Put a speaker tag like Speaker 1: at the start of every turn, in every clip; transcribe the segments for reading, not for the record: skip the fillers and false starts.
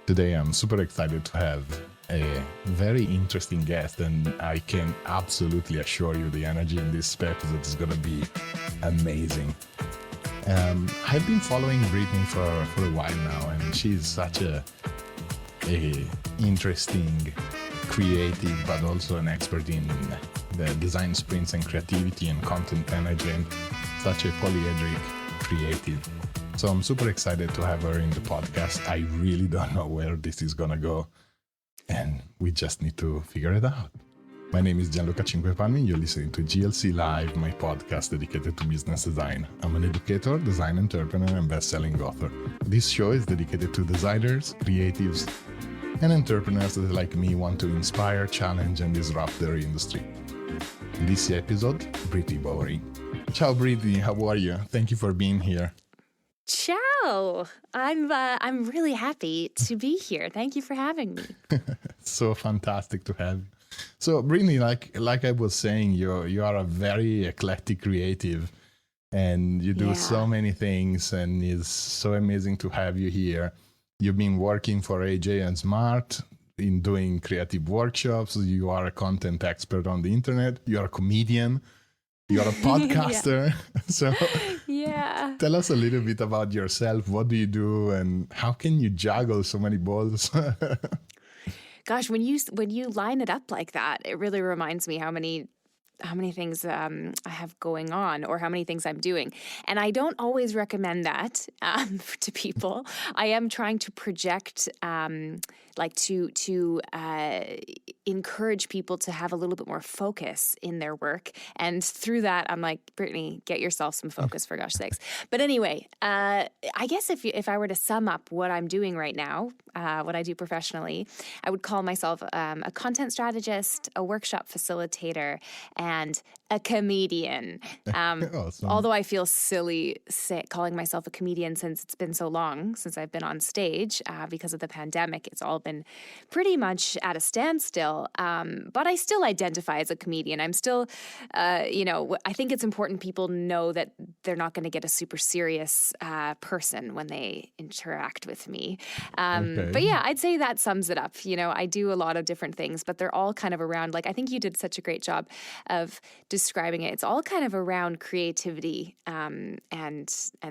Speaker 1: Today I'm super excited to have a very interesting guest, and I can absolutely assure you the energy in this episode is going to be amazing. I've been following Brittni for a while now, and she's such a interesting, creative, but also an expert in the design sprints and creativity and content management, such a polyhedric creative. So I'm super excited to have her in the podcast. I really don't know where this is going to go, and we just need to figure it out. My name is Gianluca Cinquepalmi. You're listening to GLC Live, my podcast dedicated to business design. I'm an educator, design entrepreneur, and best-selling author. This show is dedicated to designers, creatives, and entrepreneurs that, like me, want to inspire, challenge, and disrupt their industry. In this episode, Brittni Bowering. Ciao, Brittni. How are you? Thank you for being here.
Speaker 2: Ciao! I'm really happy to be here. Thank you for having me.
Speaker 1: So fantastic to have you. So, Brittni, like I was saying, you are a very eclectic creative, and you do so many things, and it's so amazing to have you here. You've been working for AJ and Smart in doing creative workshops. You are a content expert on the internet. You are a comedian. You're a podcaster. So tell us a little bit about yourself. What do you do, and how can you juggle so many balls?
Speaker 2: Gosh, when you line it up like that, it really reminds me how many things I have going on, or how many things I'm doing. And I don't always recommend that to people. I am trying to project, to encourage people to have a little bit more focus in their work. And through that, I'm like, Brittni, get yourself some focus, for gosh sakes. But anyway, I guess if I were to sum up what I'm doing right now, what I do professionally, I would call myself a content strategist, a workshop facilitator, and a comedian.
Speaker 1: Awesome.
Speaker 2: Although I feel silly calling myself a comedian since it's been so long since I've been on stage because of the pandemic. It's all been pretty much at a standstill. But I still identify as a comedian. I'm still, I think it's important people know that they're not going to get a super serious person when they interact with me. But yeah, I'd say that sums it up. I do a lot of different things, but they're all kind of around, I think you did such a great job of describing it. It's all kind of around creativity and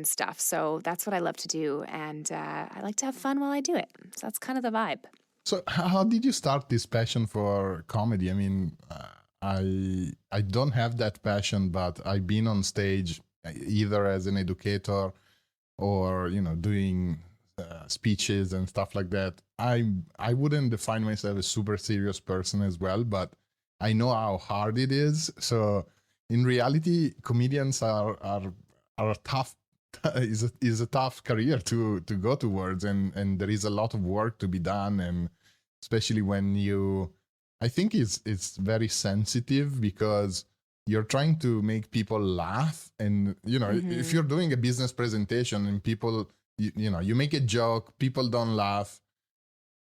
Speaker 2: stuff. So that's what I love to do, and I like to have fun while I do it. So that's kind of the vibe.
Speaker 1: So how did you start this passion for comedy? I mean, I don't have that passion, but I've been on stage either as an educator or doing speeches and stuff like that. I wouldn't define myself as a super serious person as well, but I know how hard it is. So in reality, comedians are tough. is a tough career to go towards, and there is a lot of work to be done, and especially when I think it's very sensitive because you're trying to make people laugh, and if you're doing a business presentation and people you make a joke, people don't laugh,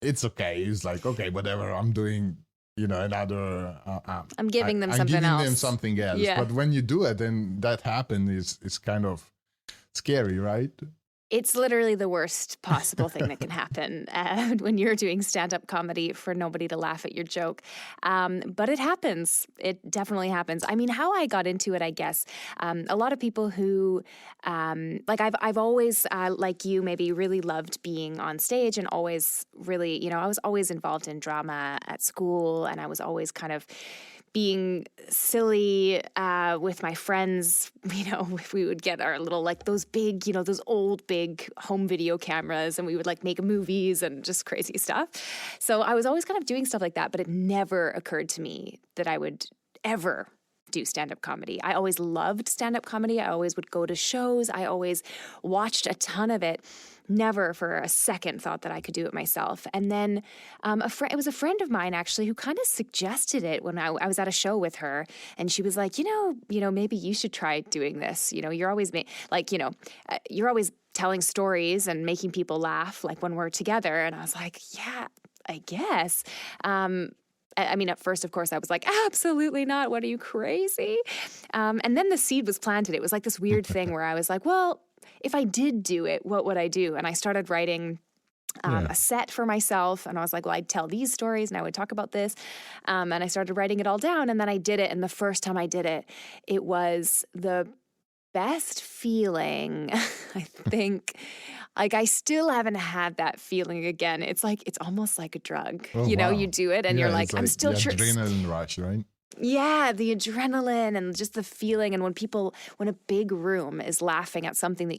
Speaker 1: it's okay. It's like, okay, whatever, I'm doing another
Speaker 2: I'm giving them
Speaker 1: I'm
Speaker 2: something
Speaker 1: giving
Speaker 2: else.
Speaker 1: them something else.
Speaker 2: Yeah.
Speaker 1: But when you do it and that happens, it's kind of scary, right?
Speaker 2: It's literally the worst possible thing that can happen when you're doing stand-up comedy, for nobody to laugh at your joke. But it happens. It definitely happens. I mean, how I got into it, I guess, a lot of people who, I've always, like you, maybe really loved being on stage, and always really, I was always involved in drama at school, and I was always kind of being silly with my friends. If we would get our little, those big, those old big home video cameras, and we would make movies and just crazy stuff. So I was always kind of doing stuff like that, but it never occurred to me that I would ever do stand-up comedy. I always loved stand-up comedy. I always would go to shows. I always watched a ton of it. Never for a second thought that I could do it myself. And then it was a friend of mine, actually, who kind of suggested it when I was at a show with her. And she was like, maybe you should try doing this. You're always you're always telling stories and making people laugh, when we're together. And I was like, yeah, I guess. I mean, at first, of course, I was like, absolutely not. What, are you crazy? And then the seed was planted. It was like this weird thing where I was like, well, if I did do it, what would I do? And I started writing
Speaker 1: Yeah.
Speaker 2: a set for myself. And I was like, well, I'd tell these stories and I would talk about this. And I started writing it all down. And then I did it. And the first time I did it, it was the best feeling, I think. Like, I still haven't had that feeling again. It's like, it's almost like a drug.
Speaker 1: Oh,
Speaker 2: You know,
Speaker 1: wow.
Speaker 2: you do it and
Speaker 1: Yeah,
Speaker 2: you're like,
Speaker 1: it's
Speaker 2: I'm
Speaker 1: like
Speaker 2: still
Speaker 1: the adrenaline rush, right?
Speaker 2: yeah, the adrenaline and just the feeling. And when a big room is laughing at something that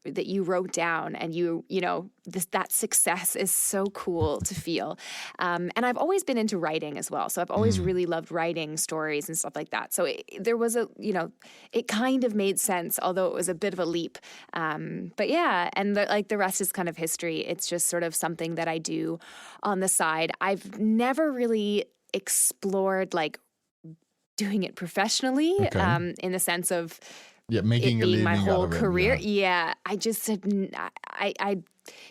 Speaker 2: that you wrote down and that success is so cool to feel. And I've always been into writing as well. So I've always really loved writing stories and stuff like that. So there was it kind of made sense, although it was a bit of a leap. But yeah, and the rest is kind of history. It's just sort of something that I do on the side. I've never really explored like doing it professionally,
Speaker 1: Okay.
Speaker 2: in the sense of
Speaker 1: Yeah,
Speaker 2: it
Speaker 1: making a
Speaker 2: being my
Speaker 1: living out
Speaker 2: whole
Speaker 1: of it.
Speaker 2: career.
Speaker 1: Yeah.
Speaker 2: Yeah, I just said,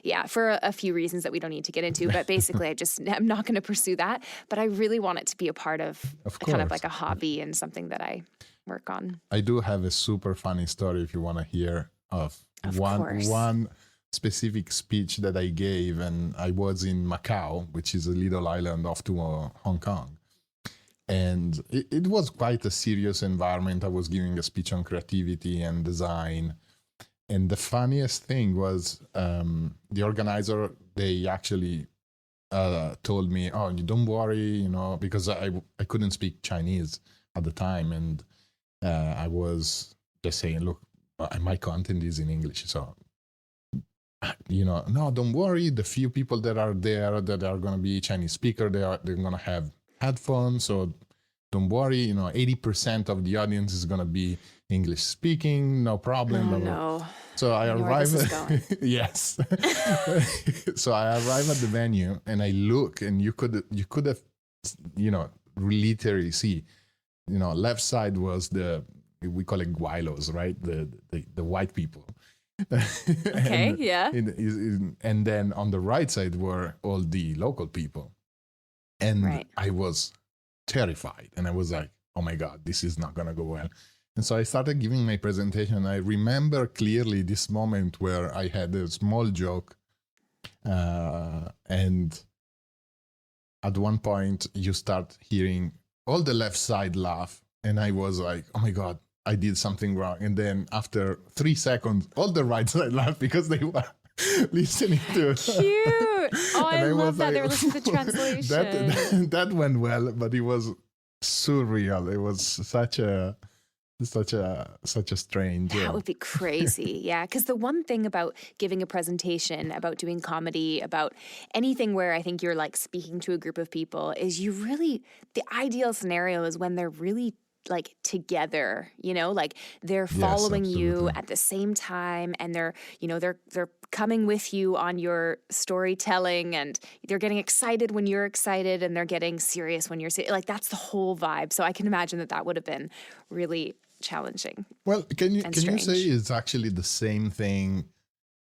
Speaker 2: yeah, for a few reasons that we don't need to get into. But basically, I'm not going to pursue that. But I really want it to be a part of kind of
Speaker 1: course.
Speaker 2: like a hobby and something that I work on.
Speaker 1: I do have a super funny story if you want to hear of
Speaker 2: course.
Speaker 1: one specific speech that I gave, and I was in Macau, which is a little island off to Hong Kong. And it was quite a serious environment. I was giving a speech on creativity and design. And the funniest thing was the organizer, they actually told me, oh, you don't worry, because I couldn't speak Chinese at the time. And I was just saying, look, my content is in English. So, no, don't worry. The few people that are there that are going to be Chinese speaker, they're going to have headphones. So don't worry, 80% of the audience is going to be English speaking. No problem.
Speaker 2: Oh, no.
Speaker 1: So I arrive. Yes. So I arrive at the venue and I look, and you could have, literally see, left side was we call it guilos, right? The white people.
Speaker 2: Okay.
Speaker 1: And,
Speaker 2: yeah.
Speaker 1: And then on the right side were all the local people. And
Speaker 2: Right.
Speaker 1: I was terrified. And I was like, oh my God, this is not going to go well. And so I started giving my presentation. I remember clearly this moment where I had a small joke. And at one point, you start hearing all the left side laugh. And I was like, oh my God, I did something wrong. And then after 3 seconds, all the right side laughed because they were listening to
Speaker 2: Cute. Oh, I love that. They were listening to the translation.
Speaker 1: That went well, but it was surreal. It was such a strange.
Speaker 2: That would be crazy. Yeah. Because the one thing about giving a presentation, about doing comedy, about anything where I think you're like speaking to a group of people is the ideal scenario is when they're really like together, like they're following you at the same time, and they're coming with you on your storytelling, and they're getting excited when you're excited, and they're getting serious when you're like, that's the whole vibe. So I can imagine that would have been really challenging.
Speaker 1: Well, can you say it's actually the same thing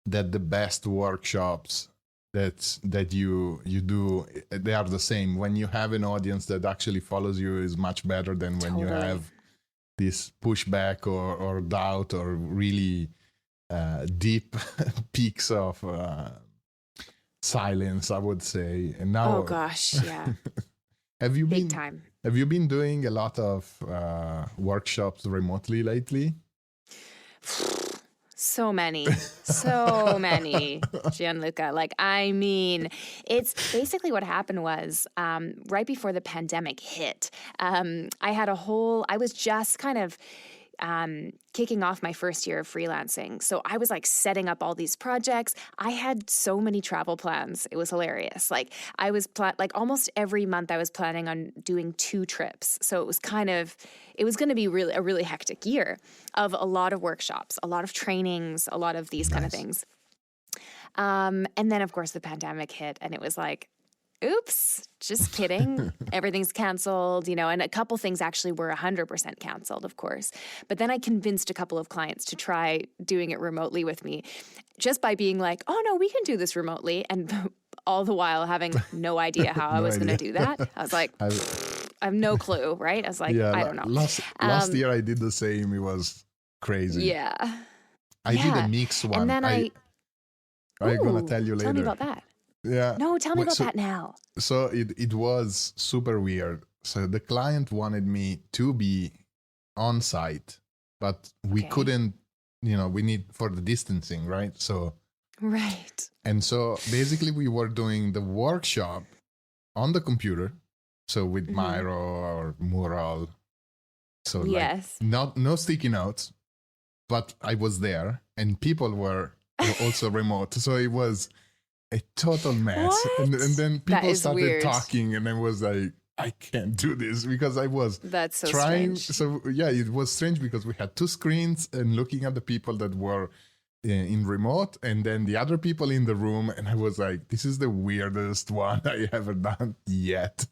Speaker 1: that the best workshops that you do, they are the same? When you have an audience that actually follows you is much better than when you have this pushback or doubt or really deep peaks of silence, I would say. And now,
Speaker 2: oh gosh, yeah.
Speaker 1: Have you
Speaker 2: Big time.
Speaker 1: Have you been doing a lot of workshops remotely lately?
Speaker 2: So many, Gianluca. Like, I mean, it's basically what happened was right before the pandemic hit, I was just kind of kicking off my first year of freelancing. So I was like setting up all these projects. I had so many travel plans. It was hilarious. Like I was like almost every month I was planning on doing 2 trips. So it was going to be a really hectic year of a lot of workshops, a lot of trainings, a lot of these kind of things. And then of course the pandemic hit, and it was like, oops, just kidding. Everything's canceled, and a couple things actually were 100% canceled, of course. But then I convinced a couple of clients to try doing it remotely with me, just by being like, oh no, we can do this remotely. And all the while having no idea how I was going to do that. I was like, I have no clue, right? I was like, I don't know.
Speaker 1: Last year I did the same. It was crazy.
Speaker 2: Yeah.
Speaker 1: I did a mixed one.
Speaker 2: And then
Speaker 1: I'm going to
Speaker 2: Ooh,
Speaker 1: tell you later.
Speaker 2: tell me about that.
Speaker 1: Yeah.
Speaker 2: No, tell me about that now.
Speaker 1: So it was super weird. So the client wanted me to be on site, but we couldn't, we need for the distancing, right? So,
Speaker 2: right.
Speaker 1: And so basically we were doing the workshop on the computer. So with Miro or Mural. So
Speaker 2: yes.
Speaker 1: like no sticky notes, but I was there and people were also remote. So it was a total mess. And then people started
Speaker 2: weird.
Speaker 1: talking and I was like, I can't do this because I was trying.
Speaker 2: Strange.
Speaker 1: So yeah, it was strange because we had two screens and looking at the people that were in remote and then the other people in the room. And I was like, this is the weirdest one I ever done yet.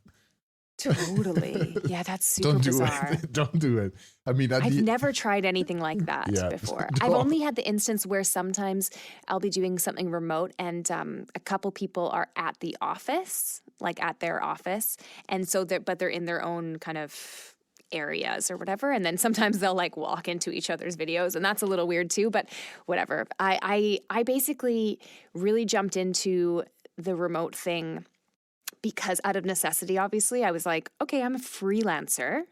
Speaker 2: Totally. Yeah, that's super bizarre.
Speaker 1: Don't do it. I mean,
Speaker 2: I've never tried anything like that before. I've only had the instance where sometimes I'll be doing something remote and a couple people are at the office, like at their office. And so but they're in their own kind of areas or whatever. And then sometimes they'll like walk into each other's videos and that's a little weird too, but whatever. I basically really jumped into the remote thing because out of necessity, obviously, I was like, okay, I'm a freelancer.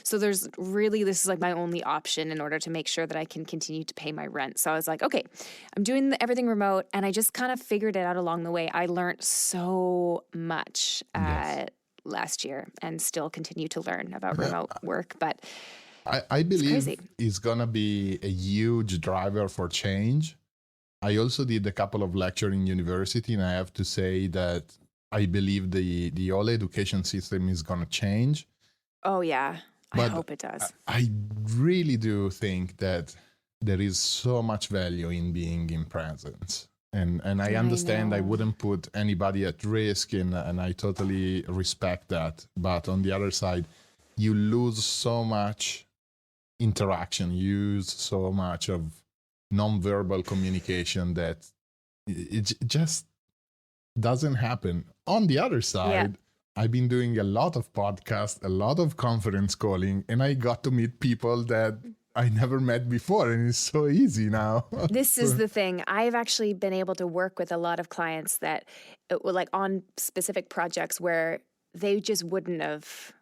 Speaker 2: So this is like my only option in order to make sure that I can continue to pay my rent. So I was like, okay, I'm doing everything remote. And I just kind of figured it out along the way. I learned so much last year and still continue to learn about remote work. But
Speaker 1: I believe it's going to be a huge driver for change. I also did a couple of lectures in university, and I have to say that I believe the whole education system is going to change.
Speaker 2: Oh, yeah. I hope it does.
Speaker 1: I really do think that there is so much value in being in presence. And I understand I wouldn't put anybody at risk, and I totally respect that. But on the other side, you lose so much interaction, you use so much of nonverbal communication that it just doesn't happen. On the other side, I've been doing a lot of podcasts, a lot of conference calling, and I got to meet people that I never met before, and it's so easy now.
Speaker 2: This is the thing. I've actually been able to work with a lot of clients that were like on specific projects where they just wouldn't have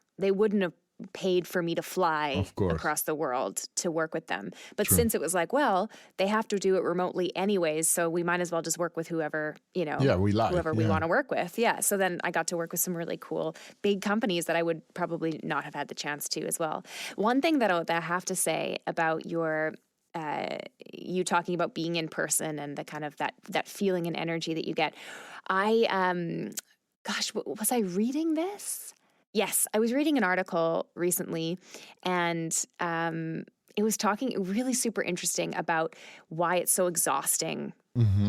Speaker 2: paid for me to fly across the world to work with them. But since it was like, well, they have to do it remotely anyways, so we might as well just work with whoever, whoever we want to work with. Yeah. So then I got to work with some really cool big companies that I would probably not have had the chance to as well. One thing that I have to say about your you talking about being in person and the kind of that feeling and energy that you get. Was I reading this? Yes, I was reading an article recently, and it was talking really super interesting about why it's so exhausting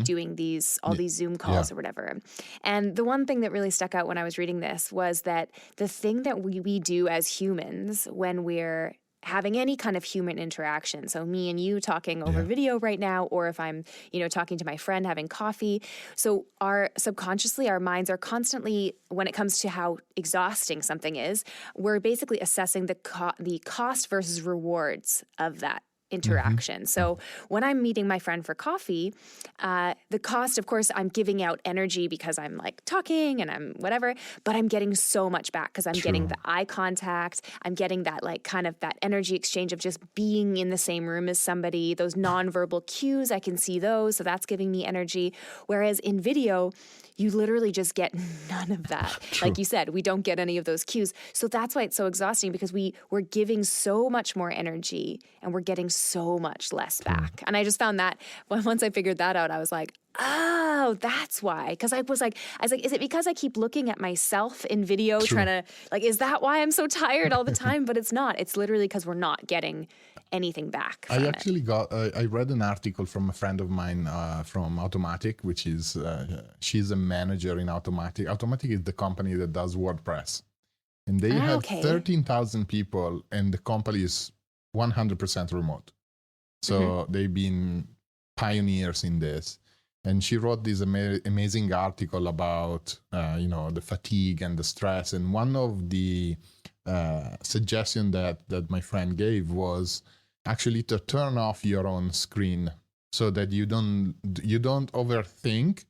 Speaker 2: doing these Zoom calls or whatever. And the one thing that really stuck out when I was reading this was that the thing that we do as humans when we're having any kind of human interaction. So me and you talking over video right now, or if I'm, talking to my friend having coffee. So our minds are constantly, when it comes to how exhausting something is, we're basically assessing the cost versus rewards of that interaction. So when I'm meeting my friend for coffee, the cost, of course, I'm giving out energy because I'm like talking and I'm whatever, but I'm getting so much back because I'm getting the eye contact. I'm getting that like kind of that energy exchange of just being in the same room as somebody, those nonverbal cues, I can see those. So that's giving me energy. Whereas in video, you literally just get none of that. Like you said, we don't get any of those cues. So that's why it's so exhausting, because we're giving so much more energy and we're getting so much less back. And I just found that once I figured that out, I was like, oh, that's why. Because I was like, is it because I keep looking at myself in video trying to, like, is that why I'm so tired all the time? But it's not. It's literally because we're not getting anything back.
Speaker 1: I read an article from a friend of mine from Automatic, which is, she's a manager in Automatic. Automatic is the company that does WordPress. And they have 13,000 people, and the company is 100% remote. So they've been pioneers in this. And she wrote this amazing article about, the fatigue and the stress. And one of the suggestions that my friend gave was actually to turn off your own screen so that you don't overthink.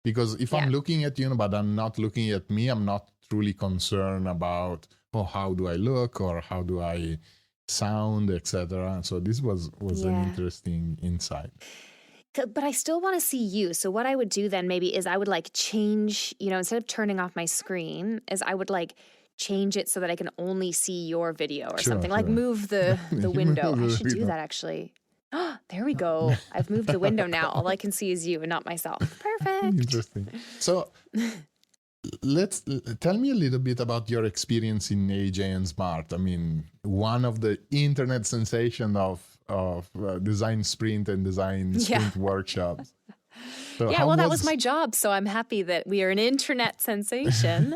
Speaker 1: Because if I'm looking at you, but I'm not looking at me, I'm not truly concerned about, oh, how do I look or how do I sound, etc. So this was an interesting insight.
Speaker 2: But I still want to see you. So what I would do then maybe is I would like change, instead of turning off my screen, is I would like change it so that I can only see your video or something. Like move the window. I should do that actually. Oh, there we go. I've moved the window now. All I can see is you and not myself. Perfect.
Speaker 1: Interesting. So tell me a little bit about your experience in AJ and Smart. I mean, one of the internet sensation of design sprint and design sprint workshops. So
Speaker 2: that was my job. So I'm happy that we are an internet sensation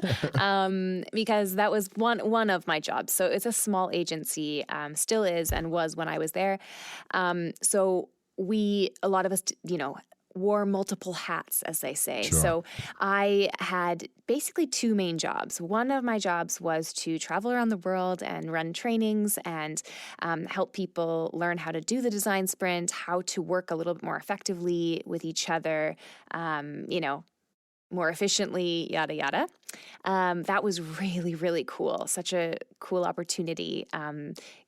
Speaker 2: because that was one of my jobs. So it's a small agency, still is and was when I was there. So a lot of us, wore multiple hats, as they say.
Speaker 1: Sure.
Speaker 2: So I had basically two main jobs. One of my jobs was to travel around the world and run trainings and help people learn how to do the design sprint, how to work a little bit more effectively with each other, more efficiently, yada, yada. That was really, really cool. Such a cool opportunity,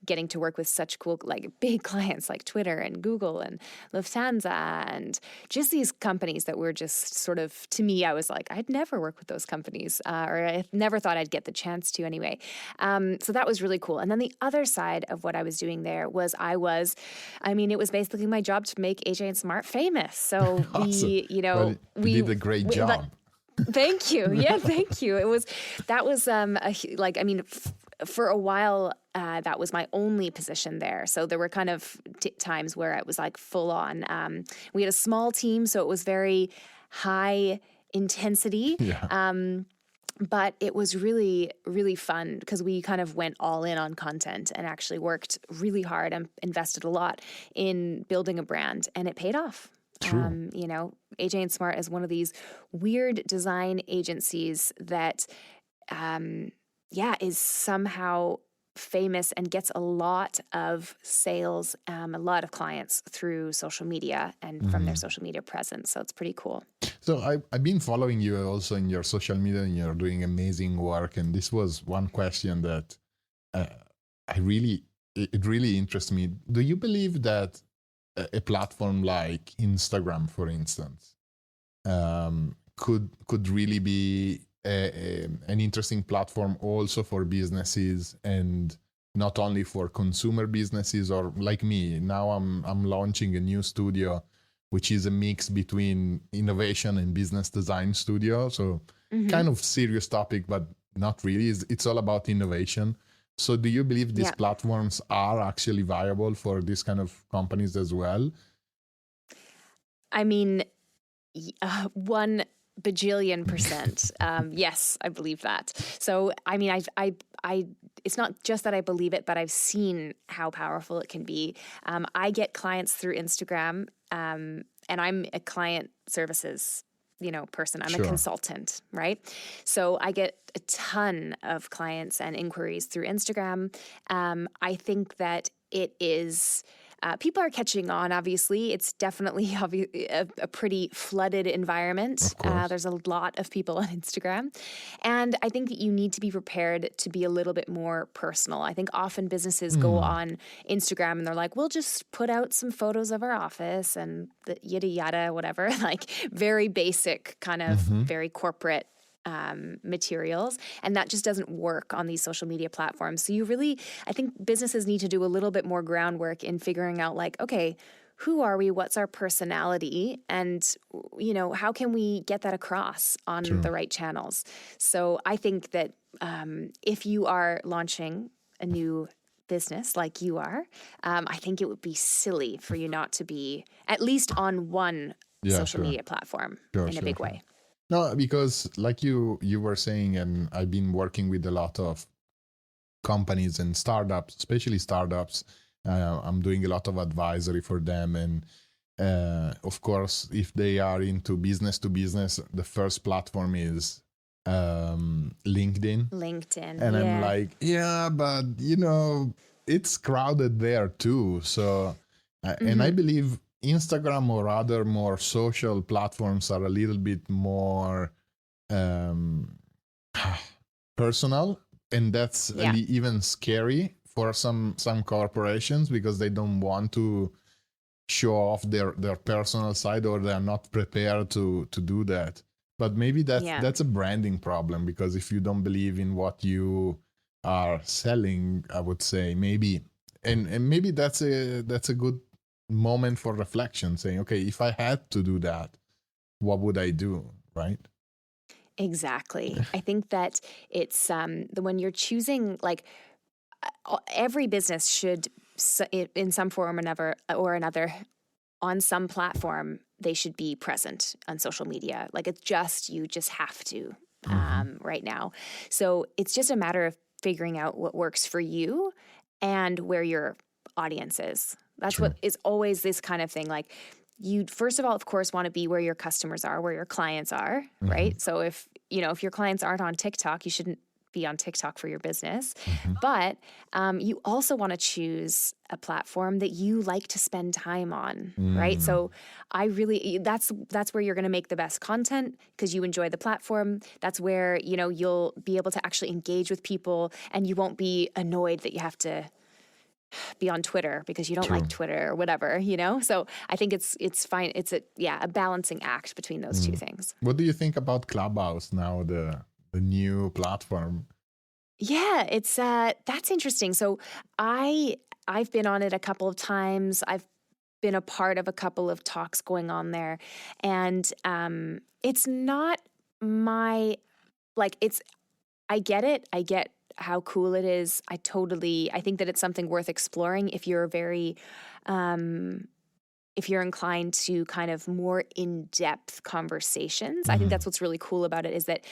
Speaker 2: getting to work with such cool, like big clients like Twitter and Google and Lufthansa and just these companies that were just sort of, to me, I was like, I'd never work with those companies, or I never thought I'd get the chance to anyway. So that was really cool. And then the other side of what I was doing there was it was basically my job to make AJ and Smart famous. So
Speaker 1: awesome.
Speaker 2: we
Speaker 1: did a great job.
Speaker 2: Thank you. Yeah, thank you. For a while, that was my only position there. So there were kind of times where it was like full on. We had a small team, so it was very high intensity.
Speaker 1: Yeah.
Speaker 2: But it was really, really fun because we kind of went all in on content and actually worked really hard and invested a lot in building a brand, and it paid off.
Speaker 1: True.
Speaker 2: AJ and Smart is one of these weird design agencies that, is somehow famous and gets a lot of sales, a lot of clients through social media and from their social media presence. So it's pretty cool.
Speaker 1: So I've been following you also in your social media, and you're doing amazing work. And this was one question that it really interests me. Do you believe that a platform like Instagram, for instance, could really be an interesting platform also for businesses, and not only for consumer businesses, or like me? Now I'm launching a new studio, which is a mix between innovation and business design studio. So kind of serious topic, but not really. It's all about innovation. So do you believe these platforms are actually viable for this kind of companies as well?
Speaker 2: I mean, 1 bajillion %. Yes, I believe that. So, I mean, I it's not just that I believe it, but I've seen how powerful it can be. I get clients through Instagram, and I'm a client services person. I'm a consultant, right? So I get a ton of clients and inquiries through Instagram. I think that it is, people are catching on, obviously. It's definitely a pretty flooded environment. There's a lot of people on Instagram. And I think that you need to be prepared to be a little bit more personal. I think often businesses go on Instagram and they're like, we'll just put out some photos of our office and the yada yada, whatever, like very basic kind of very corporate materials. And that just doesn't work on these social media platforms. So I think businesses need to do a little bit more groundwork in figuring out like, okay, who are we? What's our personality? And, how can we get that across on the right channels? So I think that if you are launching a new business like you are, I think it would be silly for you not to be at least on one social media platform in a big way.
Speaker 1: No, because like you were saying, and I've been working with a lot of companies and startups, especially startups. I'm doing a lot of advisory for them. And of course, if they are into business to business, the first platform is LinkedIn. And I'm like, but it's crowded there too. So, and I believe Instagram or other more social platforms are a little bit more um, personal, and that's
Speaker 2: Yeah.
Speaker 1: even scary for some corporations because they don't want to show off their personal side, or they're not prepared to do that. But maybe
Speaker 2: Yeah.
Speaker 1: that's a branding problem, because if you don't believe in what you are selling, I would say maybe, and maybe that's a good moment for reflection, saying, okay, if I had to do that, what would I do, right?
Speaker 2: Exactly. I think that it's when you're choosing, like, every business should, in some form or another, on some platform, they should be present on social media. Like, it's just, you just have to right now. So it's just a matter of figuring out what works for you and where your audience is. That's
Speaker 1: True.
Speaker 2: what is always this kind of thing. Like, you first of all, of course, want to be where your customers are, where your clients are, right? So if your clients aren't on TikTok, you shouldn't be on TikTok for your business. But you also want to choose a platform that you like to spend time on, right? So that's where you're going to make the best content, because you enjoy the platform. That's where, you'll be able to actually engage with people, and you won't be annoyed that you have to be on Twitter because you don't like Twitter or whatever, So I think it's fine. It's a balancing act between those two things.
Speaker 1: What do you think about Clubhouse now, the new platform?
Speaker 2: Yeah, it's that's interesting. So I've been on it a couple of times. I've been a part of a couple of talks going on there, and it's not my, like, it's, I get it. I get how cool it is. I think that it's something worth exploring if you're if you're inclined to kind of more in-depth conversations. I think that's what's really cool about it, is that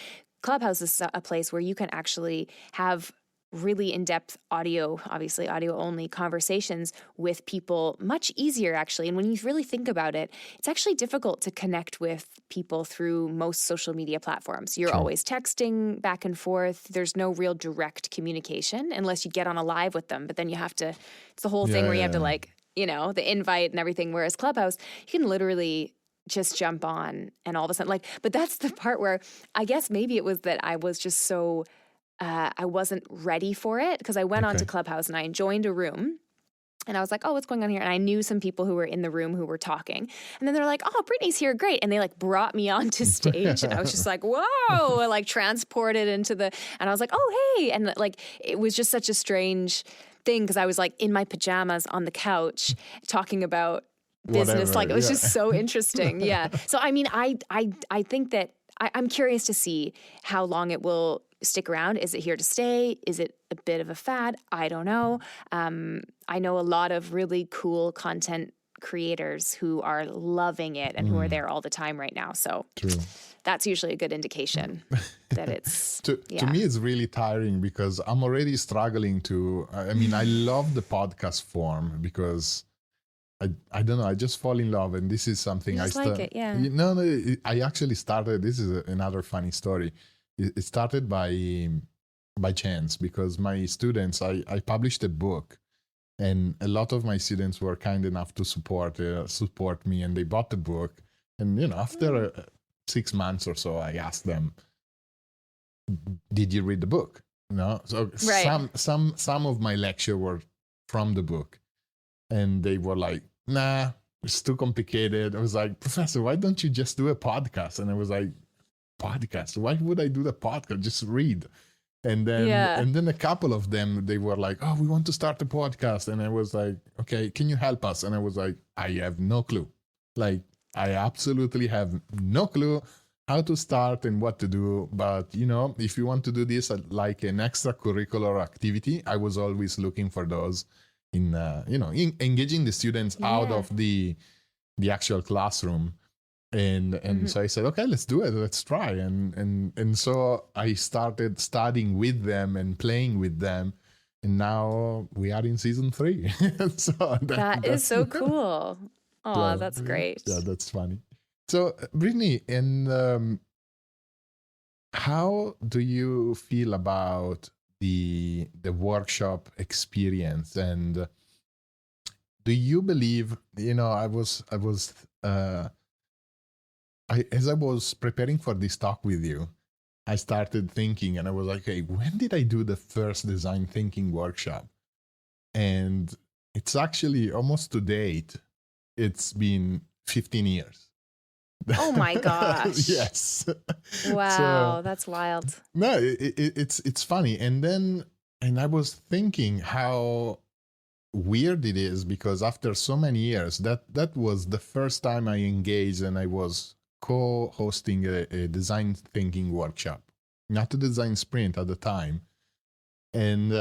Speaker 2: Clubhouse is a place where you can actually have really in-depth audio, obviously audio-only conversations with people much easier, actually. And when you really think about it, it's actually difficult to connect with people through most social media platforms. You're always texting back and forth. There's no real direct communication unless you get on a live with them. But then it's the whole thing where you have to, like, the invite and everything. Whereas Clubhouse, you can literally just jump on and all of a sudden, like, but that's the part where I guess maybe it was that I was just so, I wasn't ready for it, because I went onto Clubhouse and I joined a room and I was like, oh, what's going on here? And I knew some people who were in the room who were talking, and then they're like, oh, Brittni's here. Great. And they, like, brought me onto stage and I was just like, whoa, like transported into and I was like, oh, hey. And, like, it was just such a strange thing, because I was, like, in my pajamas on the couch talking about business.
Speaker 1: Whatever,
Speaker 2: like, it was just so interesting. Yeah. So, I mean, I think that I'm curious to see how long it will stick around. Is it here to stay? Is it a bit of a fad? I don't know. I know a lot of really cool content creators who are loving it and who are there all the time right now. So that's usually a good indication that it's
Speaker 1: to me, it's really tiring, because I'm already struggling I love the podcast form, because I don't know, I just fall in love, and this is something
Speaker 2: I like it, yeah.
Speaker 1: I actually started, this is another funny story. It started by chance, because my students, I published a book, and a lot of my students were kind enough to support me, and they bought the book. And after 6 months or so, I asked them, did you read the book? So some of my lecture were from the book, and they were like, nah, it's too complicated. I was like, Professor, why don't you just do a podcast? And I was like, podcast? Why would I do the podcast? Just read. And then a couple of them, they were like, oh, we want to start a podcast. And I was like, okay, can you help us? And I was like, I have no clue. Like, I absolutely have no clue how to start and what to do. But, if you want to do this like an extracurricular activity, I was always looking for those in engaging the students out of the actual classroom. And so I said, okay, let's do it. Let's try. And so I started studying with them and playing with them. And now we are in season 3. So
Speaker 2: that is so cool. Oh, that's great.
Speaker 1: Yeah, that's funny. So Brittni, and how do you feel about the workshop experience? And do you believe, as I was preparing for this talk with you, I started thinking and I was like, hey, when did I do the first design thinking workshop? And it's actually almost to date, it's been 15 years.
Speaker 2: Oh my gosh.
Speaker 1: Yes.
Speaker 2: Wow,
Speaker 1: So,
Speaker 2: that's wild.
Speaker 1: no, it's funny. And I was thinking how weird it is, because after so many years, that was the first time I engaged and I was co-hosting a design thinking workshop, not a design sprint at the time. And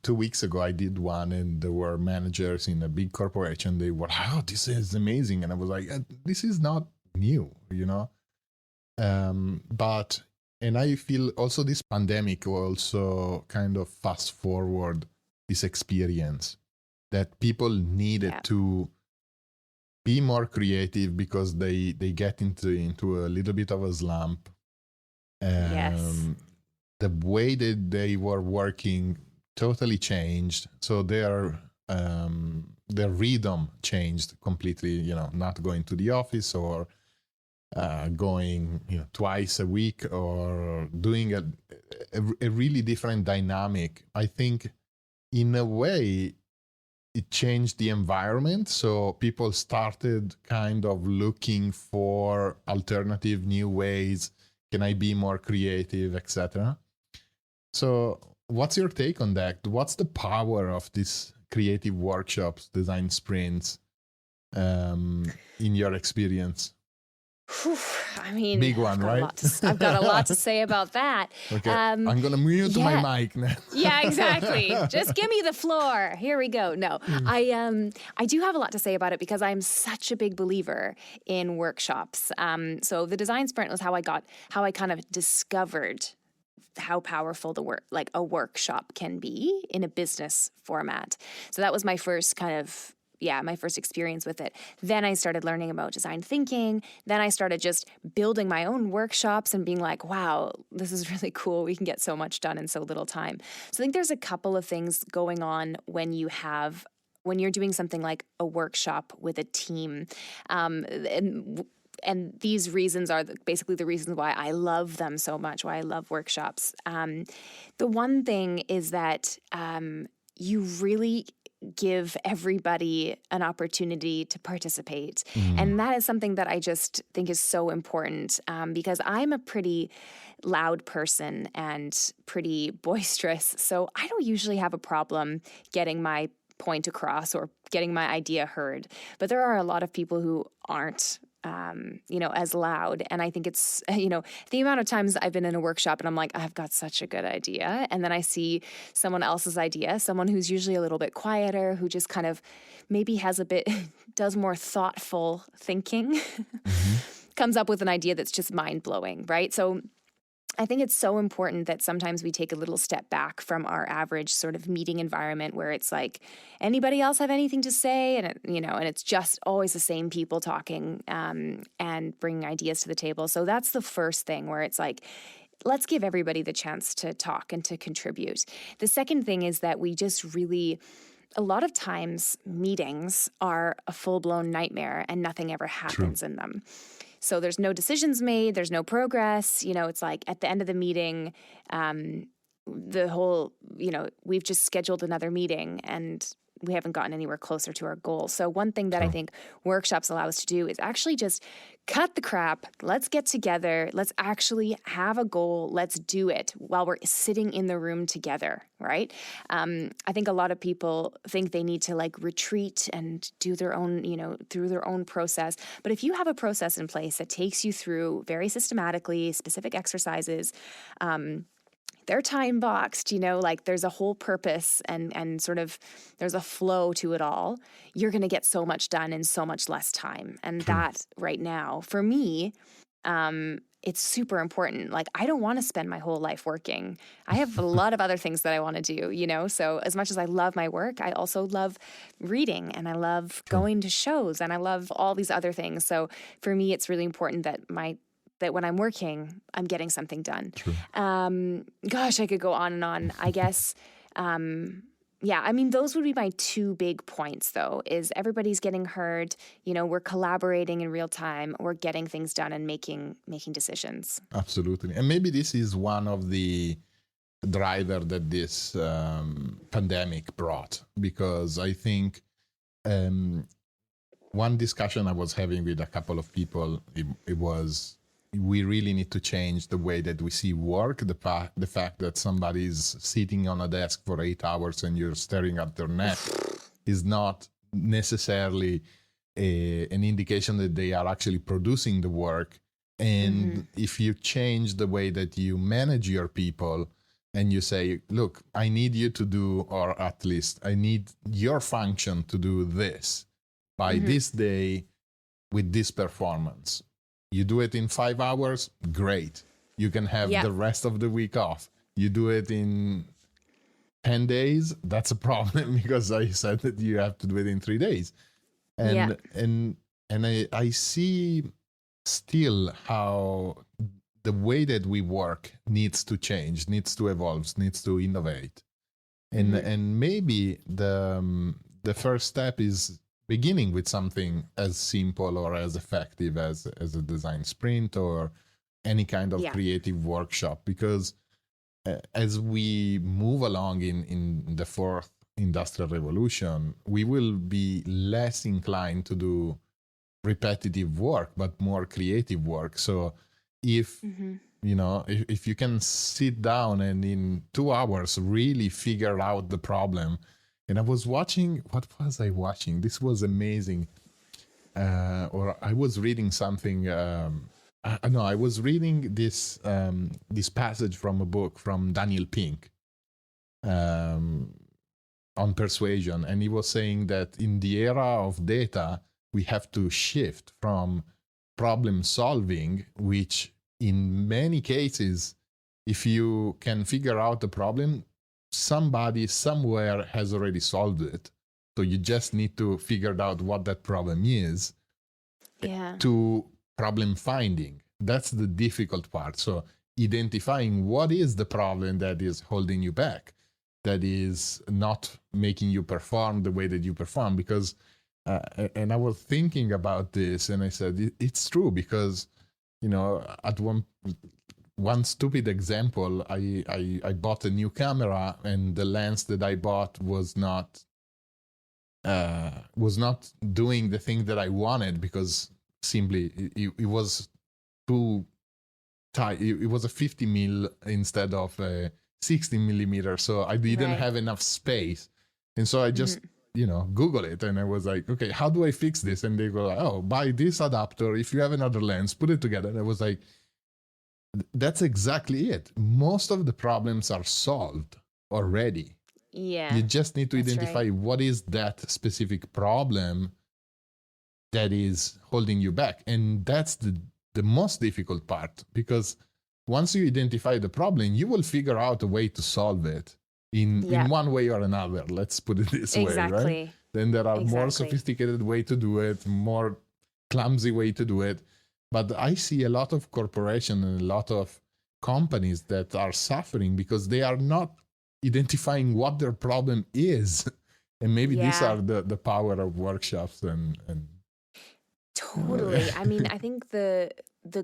Speaker 1: 2 weeks ago I did one, and there were managers in a big corporation. They were, oh, this is amazing. And I was like, this is not new. But and I feel also this pandemic also kind of fast forward this experience that people needed to be more creative because they get into a little bit of a slump.
Speaker 2: Yes.
Speaker 1: The way that they were working totally changed, so their rhythm changed completely. Not going to the office, or going twice a week, or doing a really different dynamic. I think in a way it changed the environment, so people started kind of looking for alternative new ways. Can I be more creative, etc.? So what's your take on that? What's the power of these creative workshops, design sprints, in your experience?
Speaker 2: Whew, I mean,
Speaker 1: big one, right?
Speaker 2: I've got a lot to say about that.
Speaker 1: Okay, I'm going to mute my mic now.
Speaker 2: Yeah, exactly. Just give me the floor. Here we go. No, I do have a lot to say about it because I'm such a big believer in workshops. So the design sprint was how I kind of discovered how powerful a workshop can be in a business format. So that was my first my first experience with it. Then I started learning about design thinking. Then I started just building my own workshops and being like, wow, this is really cool. We can get so much done in so little time. So I think there's a couple of things going on when you're doing something like a workshop with a team. And these reasons are basically the reasons why I love them so much, why I love workshops. The one thing is that you really give everybody an opportunity to participate. And that is something that I just think is so important because I'm a pretty loud person and pretty boisterous. So I don't usually have a problem getting my point across or getting my idea heard. But there are a lot of people who aren't as loud. And I think it's, the amount of times I've been in a workshop and I'm like, I've got such a good idea. And then I see someone else's idea, someone who's usually a little bit quieter, who just kind of maybe does more thoughtful thinking, comes up with an idea that's just mind blowing, right? So I think it's so important that sometimes we take a little step back from our average sort of meeting environment where it's like, anybody else have anything to say? And and it's just always the same people talking and bringing ideas to the table. So that's the first thing where it's like, let's give everybody the chance to talk and to contribute. The second thing is that we just really, a lot of times meetings are a full-blown nightmare and nothing ever happens in them. So there's no decisions made, there's no progress. It's like at the end of the meeting, the whole, we've just scheduled another meeting and we haven't gotten anywhere closer to our goal. So one thing that I think workshops allow us to do is actually just cut the crap. Let's get together. Let's actually have a goal. Let's do it while we're sitting in the room together, right? I think a lot of people think they need to retreat and do their own, through their own process. But if you have a process in place that takes you through very systematically specific exercises, they're time boxed, there's a whole purpose and sort of there's a flow to it all. You're going to get so much done in so much less time. And that right now, for me, it's super important. I don't want to spend my whole life working. I have a lot of other things that I want to do, So as much as I love my work, I also love reading and I love going to shows and I love all these other things. So for me, it's really important that when I'm working, I'm getting something done. Gosh, I could go on and on. I guess Yeah, I mean, those would be my two big points, though, is everybody's getting heard, we're collaborating in real time, we're getting things done and making decisions.
Speaker 1: Absolutely. And maybe this is one of the driver that this pandemic brought, because I think one discussion I was having with a couple of people, it was, we really need to change the way that we see work. The fact that somebody's sitting on a desk for 8 hours and you're staring at their neck is not necessarily an indication that they are actually producing the work. And if you change the way that you manage your people and you say, look, I need you to do, or at least I need your function to do this by this day with this performance. You do it in 5 hours, great. You can have the rest of the week off. You do it in 10 days, that's a problem, because I said that you have to do it in 3 days. And I see still how the way that we work needs to change, needs to evolve, needs to innovate. And maybe the first step is beginning with something as simple or as effective as a design sprint or any kind of creative workshop, because as we move along in the fourth industrial revolution, we will be less inclined to do repetitive work, but more creative work. So if if you can sit down and in 2 hours really figure out the problem. And I was watching, what was I watching? This was amazing. Or I was reading something. I was reading this passage from a book from Daniel Pink on persuasion. And he was saying that in the era of data, we have to shift from problem solving, which in many cases, if you can figure out the problem, somebody somewhere has already solved it. So you just need to figure out what that problem is, to problem finding. That's the difficult part. So identifying what is the problem that is holding you back, that is not making you perform the way that you perform. Because, and I was thinking about this and I said, it's true, because, at one stupid example, I bought a new camera and the lens that I bought was not doing the thing that I wanted, because simply it was too tight. It was a 50 mil instead of a 60 millimeter, so I didn't have enough space. And so I just Google it, and I was like, okay, how do I fix this? And they go like, oh, buy this adapter. If you have another lens, put it together. And I was like, that's exactly it. Most of the problems are solved already.
Speaker 2: Yeah.
Speaker 1: You just need to identify what is that specific problem that is holding you back. And that's the most difficult part, because once you identify the problem, you will figure out a way to solve it in one way or another. Let's put it this way, right? Then there are more sophisticated way to do it, more clumsy way to do it. But I see a lot of corporations and a lot of companies that are suffering because they are not identifying what their problem is. And maybe these are the power of workshops and
Speaker 2: Totally. I mean, I think the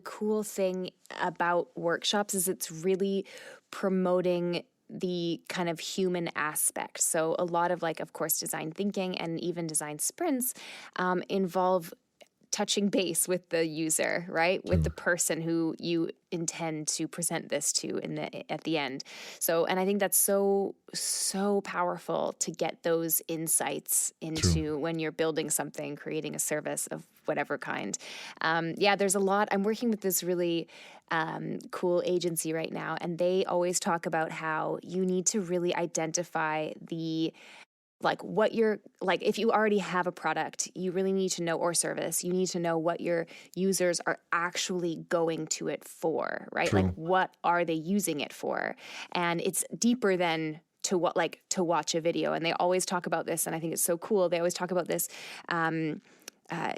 Speaker 2: cool thing about workshops is it's really promoting the kind of human aspect. So a lot of, like, of course, design thinking and even design sprints involve touching base with the user, right? With the person who you intend to present this to at the end. So, and I think that's so powerful to get those insights into when you're building something, creating a service of whatever kind. There's a lot. I'm working with this really cool agency right now, and they always talk about how you need to really identify what you're like. If you already have a product, you really need to know, or service, you need to know what your users are actually going to it for, right? Like, what are they using it for? And it's deeper than to watch a video. And they always talk about this, and I think it's so cool. They always talk about this,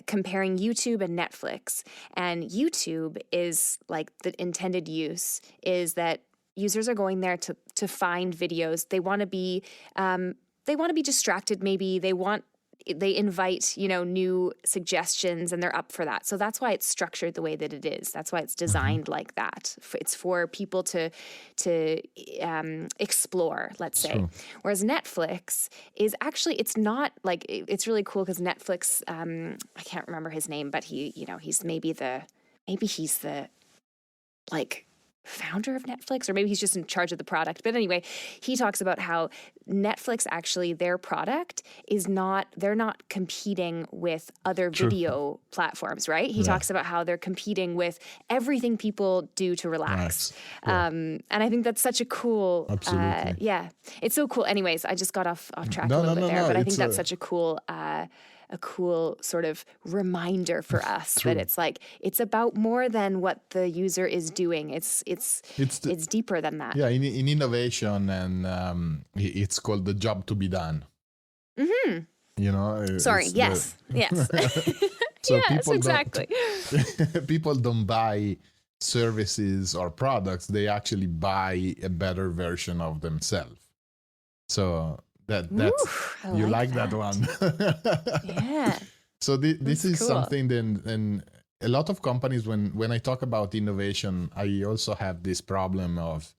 Speaker 2: comparing YouTube and Netflix. And YouTube is like, the intended use is that users are going there to find videos. They want to be they want to be distracted. Maybe they invite, new suggestions, and they're up for that. So that's why it's structured the way that it is. That's why it's designed like that. It's for people to explore, let's say.
Speaker 1: True.
Speaker 2: Whereas Netflix is actually, it's not like, it's really cool because Netflix, I can't remember his name, but he's maybe he's the like founder of Netflix, or maybe he's just in charge of the product. But anyway, he talks about how Netflix, actually, their product they're not competing with other video platforms, right? He talks about how they're competing with everything people do to relax.
Speaker 1: Yeah.
Speaker 2: And I think that's such a cool,
Speaker 1: Absolutely.
Speaker 2: it's so cool. Anyways, I just got off track a little bit there, but I think that's such a cool sort of reminder for us that it's like, it's about more than what the user is doing. It's deeper than that.
Speaker 1: Yeah, in innovation, and it's called the job to be done.
Speaker 2: Mm-hmm. Sorry. Yes.
Speaker 1: So
Speaker 2: yes, exactly.
Speaker 1: People don't buy services or products; they actually buy a better version of themselves. So that's you like that one.
Speaker 2: Yeah.
Speaker 1: So this is
Speaker 2: cool.
Speaker 1: something then, and a lot of companies, when I talk about innovation, I also have this problem of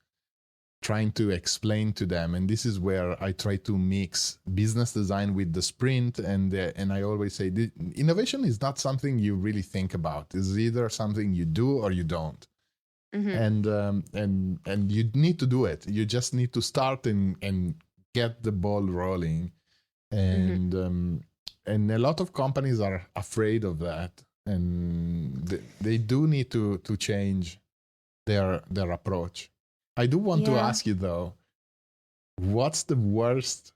Speaker 1: trying to explain to them, and this is where I try to mix business design with the sprint, and I always say innovation is not something you really think about. It's either something you do or you don't. Mm-hmm. And you need to do it. You just need to start and get the ball rolling, and and a lot of companies are afraid of that, and they do need to change their approach. I do want to ask you though, what's the worst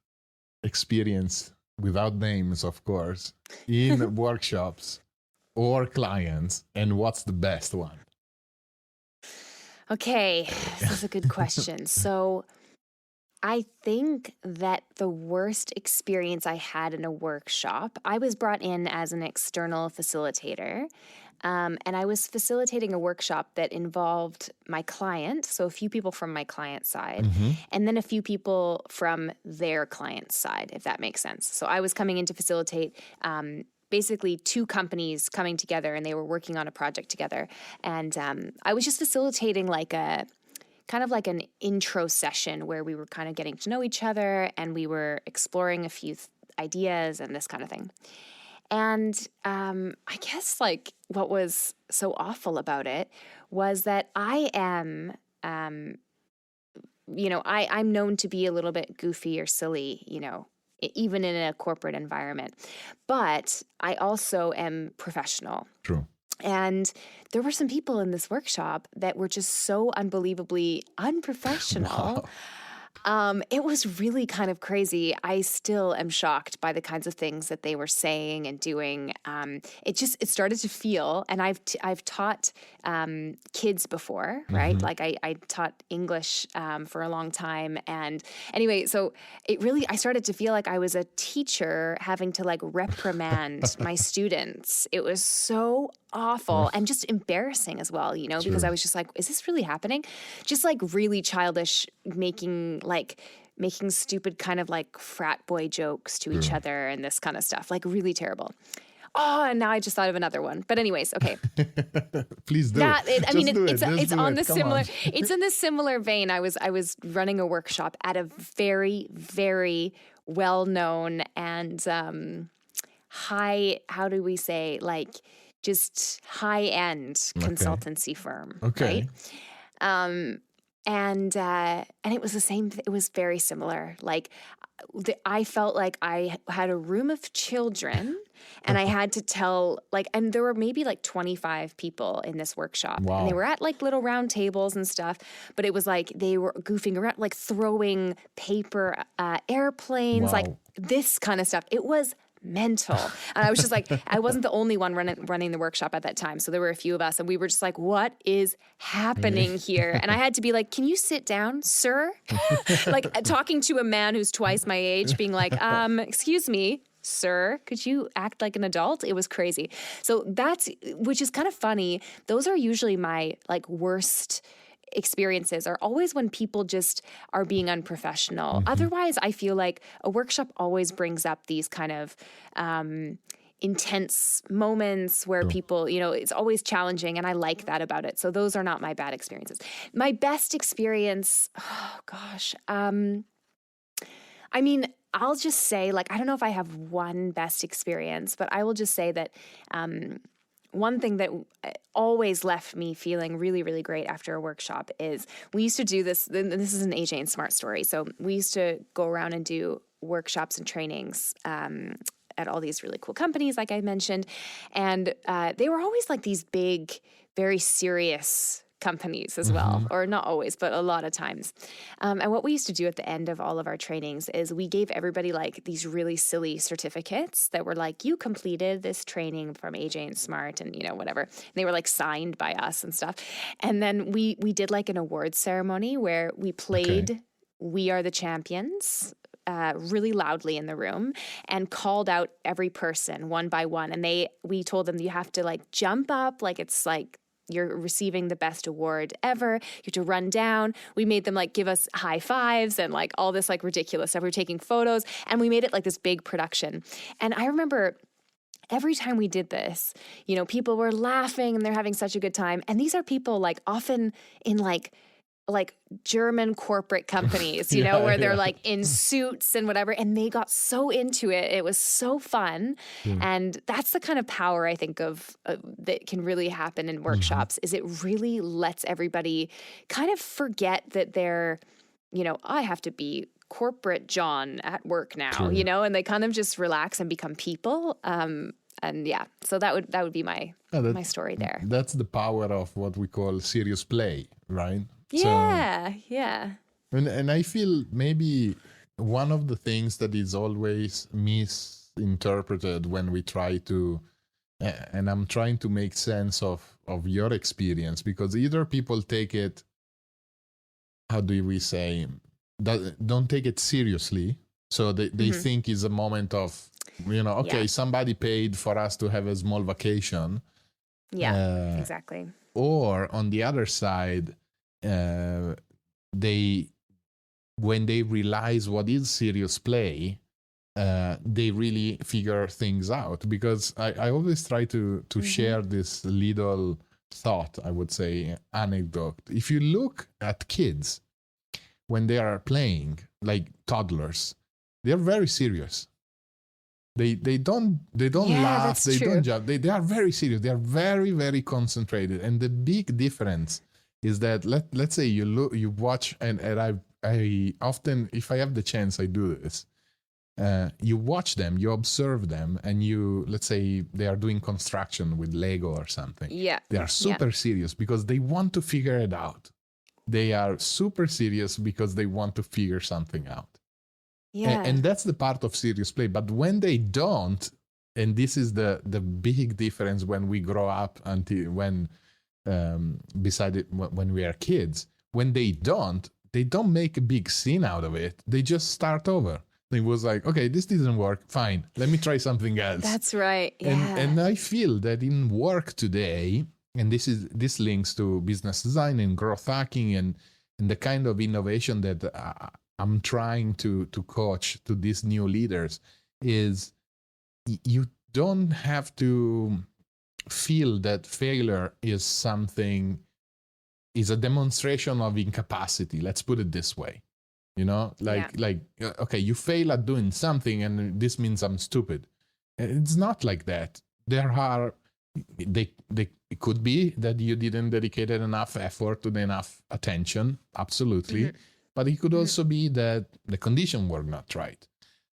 Speaker 1: experience, without names of course, in workshops or clients, and what's the best one?
Speaker 2: Okay, this is a good question. So I think that the worst experience I had in a workshop, I was brought in as an external facilitator, and I was facilitating a workshop that involved my client, so a few people from my client side, and then a few people from their client side, if that makes sense. So I was coming in to facilitate basically two companies coming together, and they were working on a project together. And I was just facilitating like kind of like an intro session where we were kind of getting to know each other, and we were exploring a few ideas and this kind of thing. And I guess like what was so awful about it was that I am, I'm known to be a little bit goofy or silly, even in a corporate environment. But I also am professional.
Speaker 1: True.
Speaker 2: And there were some people in this workshop that were just so unbelievably unprofessional.
Speaker 1: Wow.
Speaker 2: It was really kind of crazy. I still am shocked by the kinds of things that they were saying and doing. It started to feel, and I've taught kids before, right? Like I taught English for a long time, and anyway, so I started to feel like I was a teacher having to like reprimand my students. It was so awful and just embarrassing as well, because I was just like, is this really happening? Just like really childish, making stupid kind of like frat boy jokes to each other and this kind of stuff, like really terrible. Oh, and now I just thought of another one. But anyways, okay.
Speaker 1: Please do.
Speaker 2: It's on the similar. It's in the similar vein. I was running a workshop at a very, very well-known and high. How do we say, like, just high-end consultancy firm.
Speaker 1: Okay.
Speaker 2: Right? And it was the same. It was very similar. Like, I felt like I had a room of children, and I had to tell and there were maybe 25 people in this workshop, and they were at little round tables and stuff. But it was like they were goofing around, throwing paper airplanes, this kind of stuff. It was mental. And I was just like, I wasn't the only one running the workshop at that time. So there were a few of us, and we were just like, what is happening here? And I had to be like, can you sit down, sir? Talking to a man who's twice my age, being like, excuse me, sir, could you act like an adult? It was crazy. So which is kind of funny. Those are usually my worst experiences are always when people just are being unprofessional. Otherwise, I feel like a workshop always brings up these kind of intense moments where people, it's always challenging, and I like that about it. So those are not my bad experiences. My best experience, oh gosh. I mean, I'll just say, like, I don't know if I have one best experience, but I will just say that one thing that always left me feeling really, really great after a workshop is we used to do this, and this is an AJ and Smart story. So we used to go around and do workshops and trainings at all these really cool companies, like I mentioned. And they were always like these big, very serious companies as well, or not always, but a lot of times. And what we used to do at the end of all of our trainings is we gave everybody like these really silly certificates that were like, you completed this training from AJ and Smart and, whatever. And they were like signed by us and stuff. And then we did like an awards ceremony where we played We Are the Champions really loudly in the room and called out every person one by one. And we told them you have to like jump up, like it's like you're receiving the best award ever. You have to run down. We made them like give us high fives and like all this like ridiculous stuff. We were taking photos and we made it like this big production. And I remember every time we did this, people were laughing and they're having such a good time. And these are people like often in like German corporate companies, where they're like in suits and whatever. And they got so into it. It was so fun. And that's the kind of power I think of that can really happen in workshops is it really lets everybody kind of forget that they're, I have to be corporate John at work now, and they kind of just relax and become people. And yeah, so that would be my story there.
Speaker 1: That's the power of what we call serious play, right?
Speaker 2: Yeah.
Speaker 1: And I feel maybe one of the things that is always misinterpreted when we try to, and I'm trying to make sense of your experience, because either people take it, how do we say, don't take it seriously. So they think it's a moment of, somebody paid for us to have a small vacation.
Speaker 2: Yeah, exactly.
Speaker 1: Or on the other side, when they realize what is serious play, they really figure things out. Because I always try to share this little thought, I would say, anecdote. If you look at kids when they are playing, like toddlers, they're very serious. They don't laugh, they don't jump. They are very serious. They are very, very concentrated. And the big difference is that let's say you watch, and I often, if I have the chance, I do this. You watch them, you observe them, and let's say they are doing construction with Lego or something. Yeah. They are super serious because they want to figure it out. They are super serious because they want to figure something out. Yeah. And that's the part of serious play. But when they don't, and this is the big difference when we grow up when we are kids, when they don't make a big scene out of it. They just start over. It was like, okay, this didn't work. Fine, let me try something else.
Speaker 2: That's right. Yeah.
Speaker 1: And I feel that in work today, and this links to business design and growth hacking and the kind of innovation that I'm trying to coach to these new leaders, is you don't have to feel that failure is a demonstration of incapacity. Let's put it this way. Okay, you fail at doing something and this means I'm stupid. It's not like that. It could be that you didn't dedicate enough effort to enough attention, absolutely. But it could also be that the conditions were not right,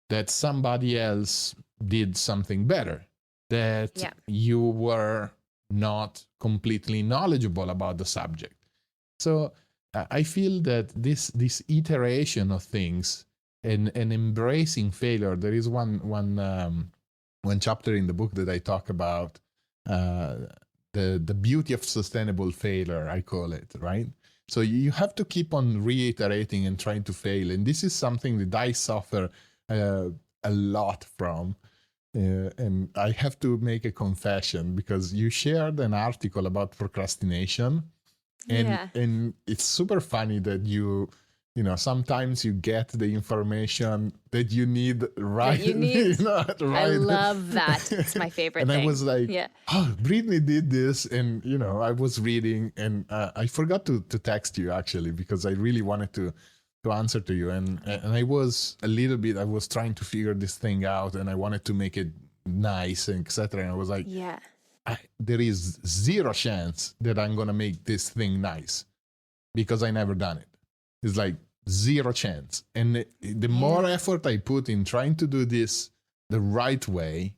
Speaker 1: that somebody else did something better, that you were not completely knowledgeable about the subject. So I feel that this iteration of things and embracing failure, there is one chapter in the book that I talk about the beauty of sustainable failure, I call it, right? So you have to keep on reiterating and trying to fail. And this is something that I suffer a lot from. And I have to make a confession, because you shared an article about procrastination. and
Speaker 2: Yeah.
Speaker 1: and it's super funny that sometimes you get the information that you need
Speaker 2: That
Speaker 1: right,
Speaker 2: you need. I
Speaker 1: right.
Speaker 2: love that. It's my favorite
Speaker 1: And I
Speaker 2: thing.
Speaker 1: was like,
Speaker 2: Yeah.
Speaker 1: oh, Brittni did this, and I was reading, and I forgot to text you actually, because I really wanted to answer to you, and I was I was trying to figure this thing out, and I wanted to make it nice and etc. And I was like,
Speaker 2: Yeah.
Speaker 1: there is zero chance that I'm gonna make this thing nice because I never done it. It's like zero chance. And the more effort I put in trying to do this the right way,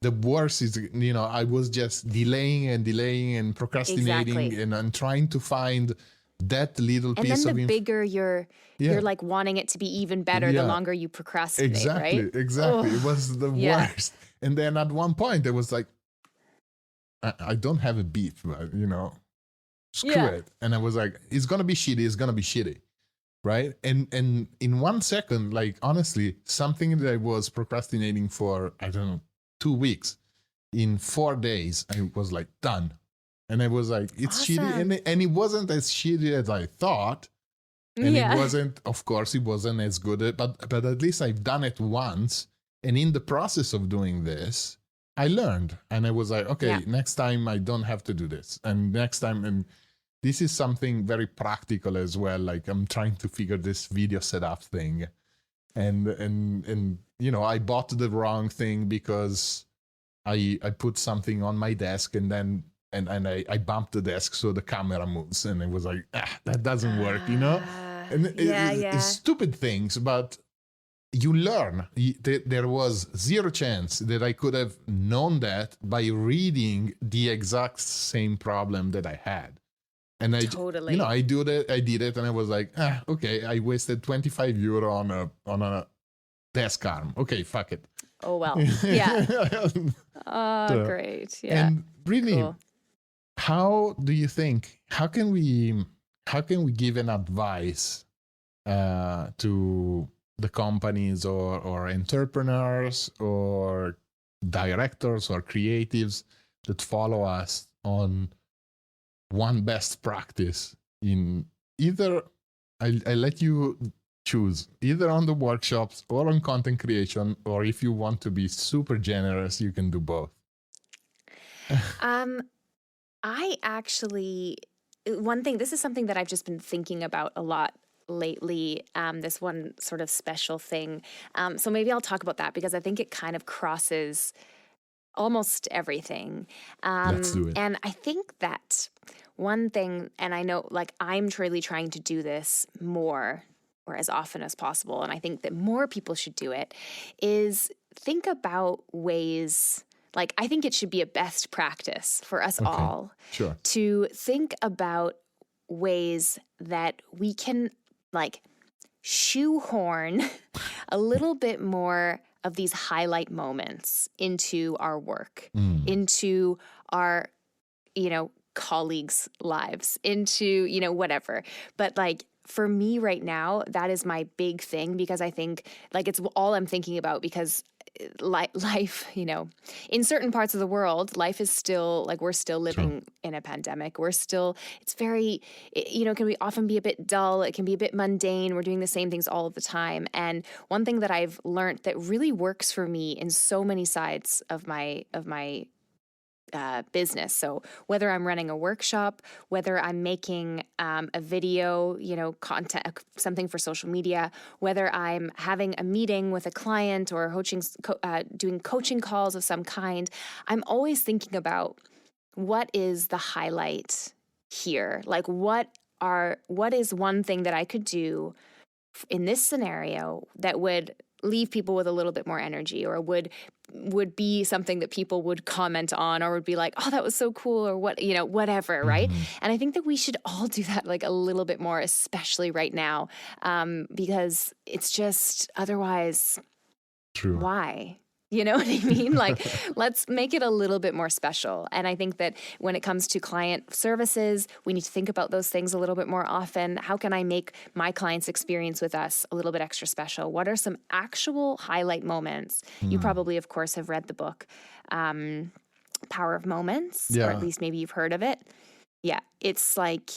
Speaker 1: the worse is, I was just delaying and procrastinating,
Speaker 2: Exactly.
Speaker 1: and trying to find that little
Speaker 2: And
Speaker 1: piece
Speaker 2: then the
Speaker 1: of
Speaker 2: bigger you're
Speaker 1: yeah,
Speaker 2: like wanting it to be even better the
Speaker 1: yeah,
Speaker 2: longer you procrastinate,
Speaker 1: exactly,
Speaker 2: right?
Speaker 1: exactly. It
Speaker 2: Oh,
Speaker 1: was the
Speaker 2: yeah.
Speaker 1: worst. And then at one point, I was like, I don't have a beat, but screw
Speaker 2: Yeah.
Speaker 1: it. And I was like, it's gonna be shitty. It's gonna be shitty, right? And in 1 second, like honestly, something that I was procrastinating for, I don't know, 2 weeks, in 4 days, I was like done. And I was like, it's shitty,
Speaker 2: Awesome.
Speaker 1: and it wasn't as shitty as I thought. And it
Speaker 2: Yeah.
Speaker 1: wasn't, of course, it wasn't as good, but at least I've done it once. And in the process of doing this, I learned, and I was like, okay,
Speaker 2: Yeah.
Speaker 1: next time I don't have to do this, and next time, and this is something very practical as well. Like I'm trying to figure this video setup thing, and I bought the wrong thing because I put something on my desk, and then and I bumped the desk so the camera moves, and it was like, that doesn't work, and
Speaker 2: Yeah,
Speaker 1: it's
Speaker 2: yeah.
Speaker 1: stupid things, but you learn. There was zero chance that I could have known that by reading the exact same problem that I had. And
Speaker 2: Totally.
Speaker 1: I did it, and I was like, okay, I wasted €25 on a desk arm. Okay, fuck it.
Speaker 2: Oh, well. Yeah.
Speaker 1: So,
Speaker 2: Great. Yeah.
Speaker 1: and really,
Speaker 2: Cool.
Speaker 1: how do you think? How can we give an advice to the companies or entrepreneurs or directors or creatives that follow us on one best practice in either, I let you choose, either on the workshops or on content creation, or if you want to be super generous, you can do both.
Speaker 2: I actually, one thing, this is something that I've just been thinking about a lot lately, this one sort of special thing. So maybe I'll talk about that because I think it kind of crosses almost everything.
Speaker 1: Let's do it.
Speaker 2: And I think that one thing, and I know like I'm truly trying to do this more or as often as possible, and I think that more people should do it, is think about ways, like I think it should be a best practice for us all
Speaker 1: Sure.
Speaker 2: to think about ways that we can like shoehorn a little bit more of these highlight moments into our work, into our, colleagues' lives, into, whatever. But like for me right now, that is my big thing because I think like it's all I'm thinking about because life, in certain parts of the world, life is still like we're still living in a pandemic. We're still, it's very, can we often be a bit dull. It can be a bit mundane. We're doing the same things all of the time. And one thing that I've learned that really works for me in so many sides of my business. So whether I'm running a workshop, whether I'm making a video, content, something for social media, whether I'm having a meeting with a client or doing coaching calls of some kind, I'm always thinking about what is the highlight here? Like what is one thing that I could do in this scenario that would leave people with a little bit more energy or would be something that people would comment on or would be like, oh, that was so cool or what, whatever, right? And I think that we should all do that like a little bit more, especially right now, because it's just otherwise,
Speaker 1: True.
Speaker 2: Why? You know what I mean? Like, let's make it a little bit more special. And I think that when it comes to client services, we need to think about those things a little bit more often. How can I make my client's experience with us a little bit extra special? What are some actual highlight moments? You probably, of course, have read the book, Power of Moments, or at least maybe you've heard of it. Yeah, it's like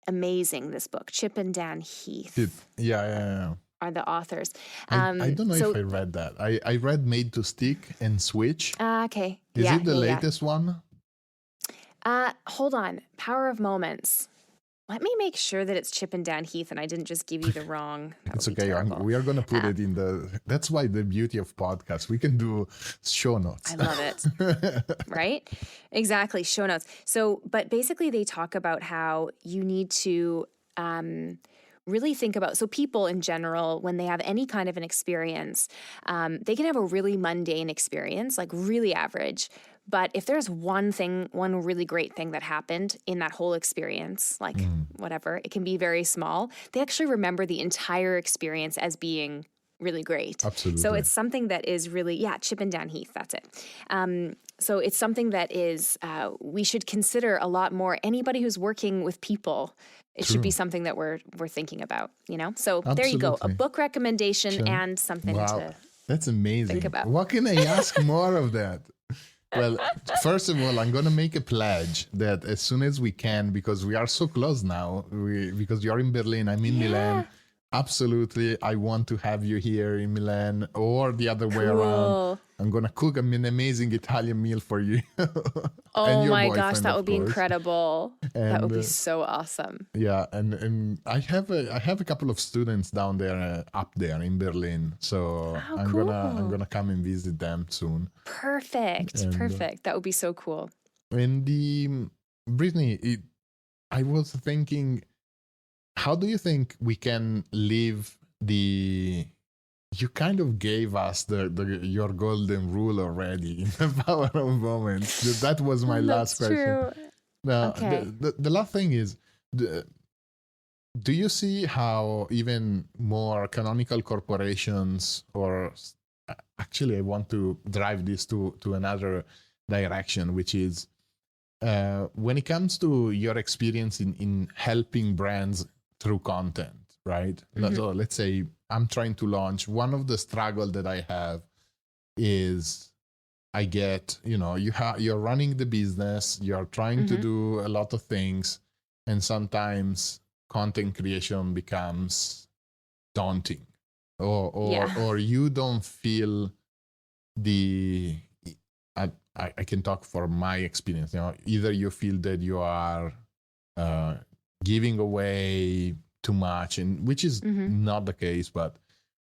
Speaker 2: amazing, this book. Chip and Dan Heath
Speaker 1: Yeah.
Speaker 2: are the authors.
Speaker 1: I don't know if
Speaker 2: So,
Speaker 1: I read that. I read Made to Stick and Switch.
Speaker 2: okay.
Speaker 1: Is
Speaker 2: Yeah,
Speaker 1: it the
Speaker 2: yeah,
Speaker 1: latest one?
Speaker 2: yeah. Hold on. Power of Moments. Let me make sure that it's Chip and Dan Heath and I didn't just give you the wrong. That
Speaker 1: It's
Speaker 2: would be
Speaker 1: okay.
Speaker 2: terrible.
Speaker 1: We are going to put it in the. That's why the beauty of podcasts. We can do show notes.
Speaker 2: I love it. Right? Exactly. Show notes. So, but basically, they talk about how you need to really think about. So, people in general, when they have any kind of an experience, they can have a really mundane experience, like really average. But if there's one really great thing that happened in that whole experience, like whatever, it can be very small, they actually remember the entire experience as being really great.
Speaker 1: Absolutely.
Speaker 2: So it's something that is really, Chip and Dan Heath, that's it. So it's something that is, we should consider a lot more. Anybody who's working with people, it should be something that we're thinking about, you know? So there you go, a book recommendation and something to
Speaker 1: that's amazing.
Speaker 2: think about.
Speaker 1: What can I ask more of that? Well, first of all, I'm going to make a pledge that as soon as we can, because we are so close now, because you're in Berlin, I'm in Milan. Absolutely, I want to have you here in Milan or the other way around. I'm going to cook an amazing Italian meal for you.
Speaker 2: Oh my gosh, that would be incredible. That would be so awesome.
Speaker 1: Yeah, and I have a couple of students down there up there in Berlin, so I'm gonna come and visit them soon.
Speaker 2: Perfect. That would be so cool.
Speaker 1: And Brittni, I was thinking, how do you think we can live the? You kind of gave us your golden rule already in the Power of Moments. That was my last question.
Speaker 2: True.
Speaker 1: Now,
Speaker 2: Okay.
Speaker 1: the last thing is, do you see how even more canonical corporations, or actually I want to drive this to another direction, which is when it comes to your experience in helping brands through content, right? So let's say I'm trying to launch. One of the struggle that I have is I get, you're running the business, you're trying to do a lot of things, and sometimes content creation becomes daunting, or you don't feel I can talk for my experience. Either you feel that you are giving away too much, and which is not the case,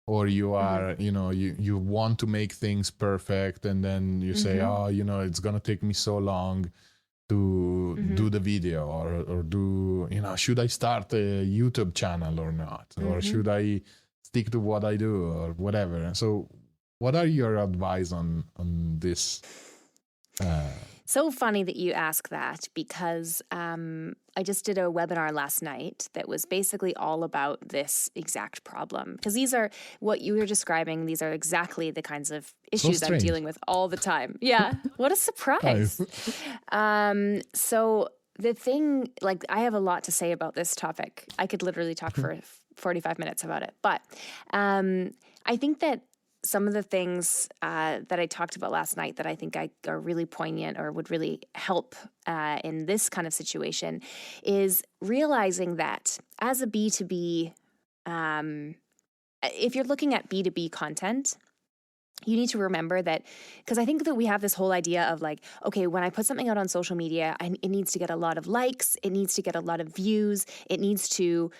Speaker 1: or you are, you want to make things perfect, and then you say, it's going to take me so long to do the video, or do, should I start a YouTube channel or not? Or should I stick to what I do, or whatever? So what are your advice on this?
Speaker 2: So funny that you ask that, because I just did a webinar last night that was basically all about this exact problem. Because these are what you were describing. These are exactly the kinds of issues I'm dealing with all the time. Yeah. What a surprise. So the thing, like, I have a lot to say about this topic. I could literally talk for 45 minutes about it. But I think that some of the things that I talked about last night that I think are really poignant or would really help in this kind of situation is realizing that as a B2B, if you're looking at B2B content, you need to remember that, because I think that we have this whole idea of like, okay, when I put something out on social media, it needs to get a lot of likes, it needs to get a lot of views, it needs to,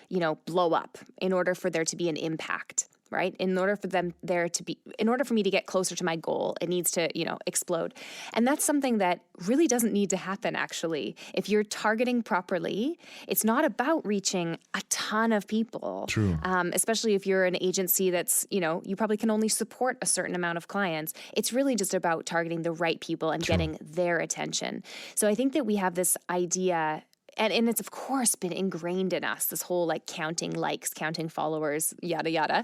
Speaker 2: blow up in order for there to be an impact. Right? In order for me to get closer to my goal, it needs to, explode. And that's something that really doesn't need to happen, actually. If you're targeting properly, it's not about reaching a ton of people.
Speaker 1: True.
Speaker 2: Especially if you're an agency that's, you probably can only support a certain amount of clients. It's really just about targeting the right people and getting their attention. So I think that we have this idea. And it's, of course, been ingrained in us, this whole like counting likes, counting followers, yada, yada.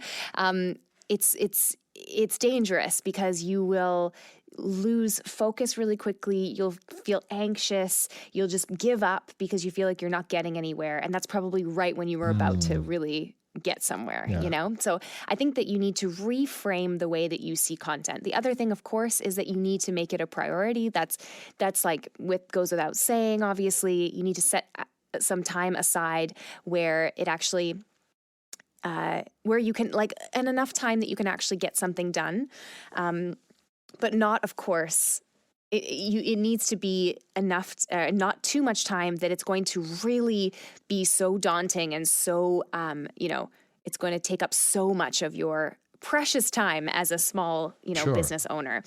Speaker 2: It's dangerous because you will lose focus really quickly. You'll feel anxious. You'll just give up because you feel like you're not getting anywhere. And that's probably right when you were about to really get somewhere,
Speaker 1: Yeah.
Speaker 2: you know? So I think that you need to reframe the way that you see content. The other thing, of course, is that you need to make it a priority. That's like goes without saying, obviously. You need to set some time aside where it actually where you can and enough time that you can actually get something done, but not, of course, it needs to be enough, not too much time that it's going to really be so daunting and so, it's going to take up so much of your precious time as a small,
Speaker 1: Sure.
Speaker 2: business owner.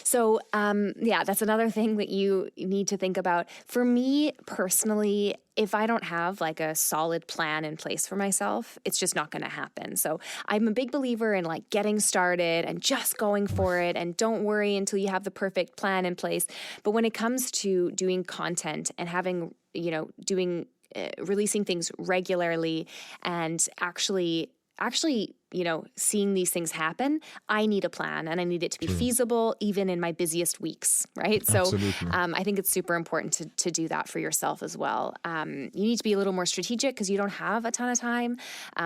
Speaker 2: So, that's another thing that you need to think about. For me personally, if I don't have like a solid plan in place for myself, it's just not going to happen. So I'm a big believer in like getting started and just going for it, and don't worry until you have the perfect plan in place. But when it comes to doing content and having, releasing things regularly and actually, seeing these things happen, I need a plan, and I need it to be feasible even in my busiest weeks, right?
Speaker 1: Absolutely.
Speaker 2: So I think it's super important to do that for yourself as well. You need to be a little more strategic because you don't have a ton of time.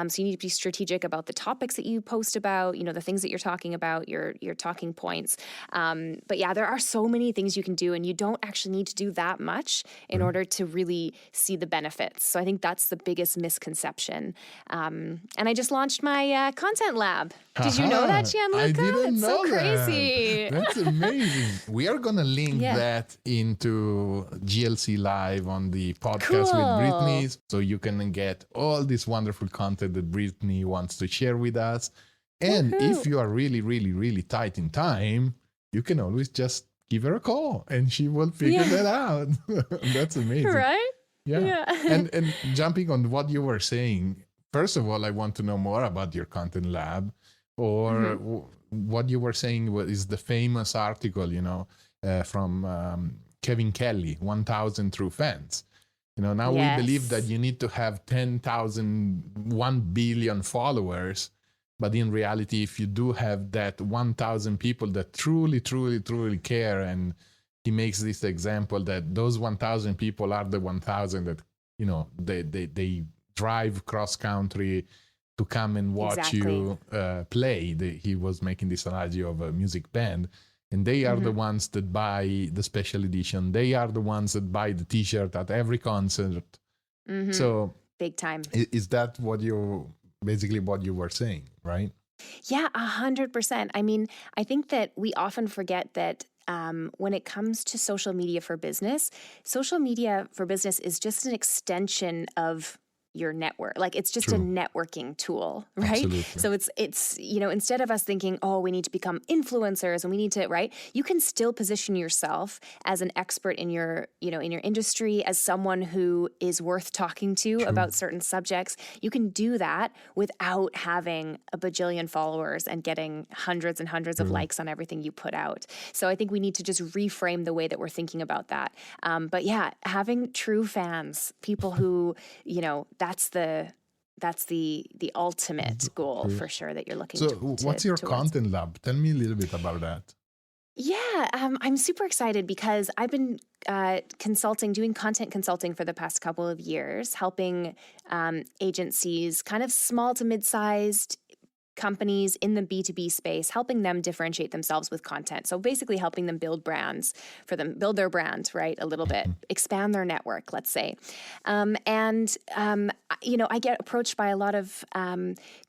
Speaker 2: So you need to be strategic about the topics that you post about, the things that you're talking about, your talking points. But yeah, there are so many things you can do, and you don't actually need to do that much in order to really see the benefits. So I think that's the biggest misconception. And I just launched my content lab. Did you know that, Gianluca?
Speaker 1: I didn't
Speaker 2: it's
Speaker 1: know
Speaker 2: so crazy.
Speaker 1: that. That's amazing. We are going to link
Speaker 2: Yeah.
Speaker 1: that into GLC Live on the podcast
Speaker 2: Cool.
Speaker 1: with Brittni, so you can get all this wonderful content that Brittni wants to share with us. And if you are really, really, really tight in time, you can always just give her a call and she will figure that out. That's amazing.
Speaker 2: Right?
Speaker 1: Yeah. And jumping on what you were saying, first of all, I want to know more about your content lab, or what you were saying is the famous article, from Kevin Kelly, 1,000 True Fans. Now we believe that you need to have 10,000, 1 billion followers. But in reality, if you do have that 1,000 people that truly, truly, truly care, and he makes this example that those 1,000 people are the 1,000 that, they drive cross country to come and watch you play. He was making this analogy of a music band, and they are the ones that buy the special edition. They are the ones that buy the T-shirt at every concert. So
Speaker 2: big time.
Speaker 1: Is that basically what you were saying, right?
Speaker 2: Yeah, 100%. I mean, I think that we often forget that when it comes to social media for business is just an extension of your network. Like, it's just a networking tool, right?
Speaker 1: Absolutely.
Speaker 2: So it's instead of us thinking, oh, we need to become influencers and we need to, right? You can still position yourself as an expert in your industry, as someone who is worth talking to about certain subjects. You can do that without having a bajillion followers and getting hundreds and hundreds of likes on everything you put out. So I think we need to just reframe the way that we're thinking about that. But yeah, having true fans, people who, that's the ultimate goal for sure that you're looking
Speaker 1: to.
Speaker 2: So
Speaker 1: what's your
Speaker 2: towards.
Speaker 1: content lab? Tell me a little bit about that.
Speaker 2: Yeah, I'm super excited because I've been doing content consulting for the past couple of years, helping agencies, kind of small to mid-sized companies in the B2B space, helping them differentiate themselves with content. So basically helping them build brands for them, build their brand, right? A little bit, expand their network, let's say. I get approached by a lot of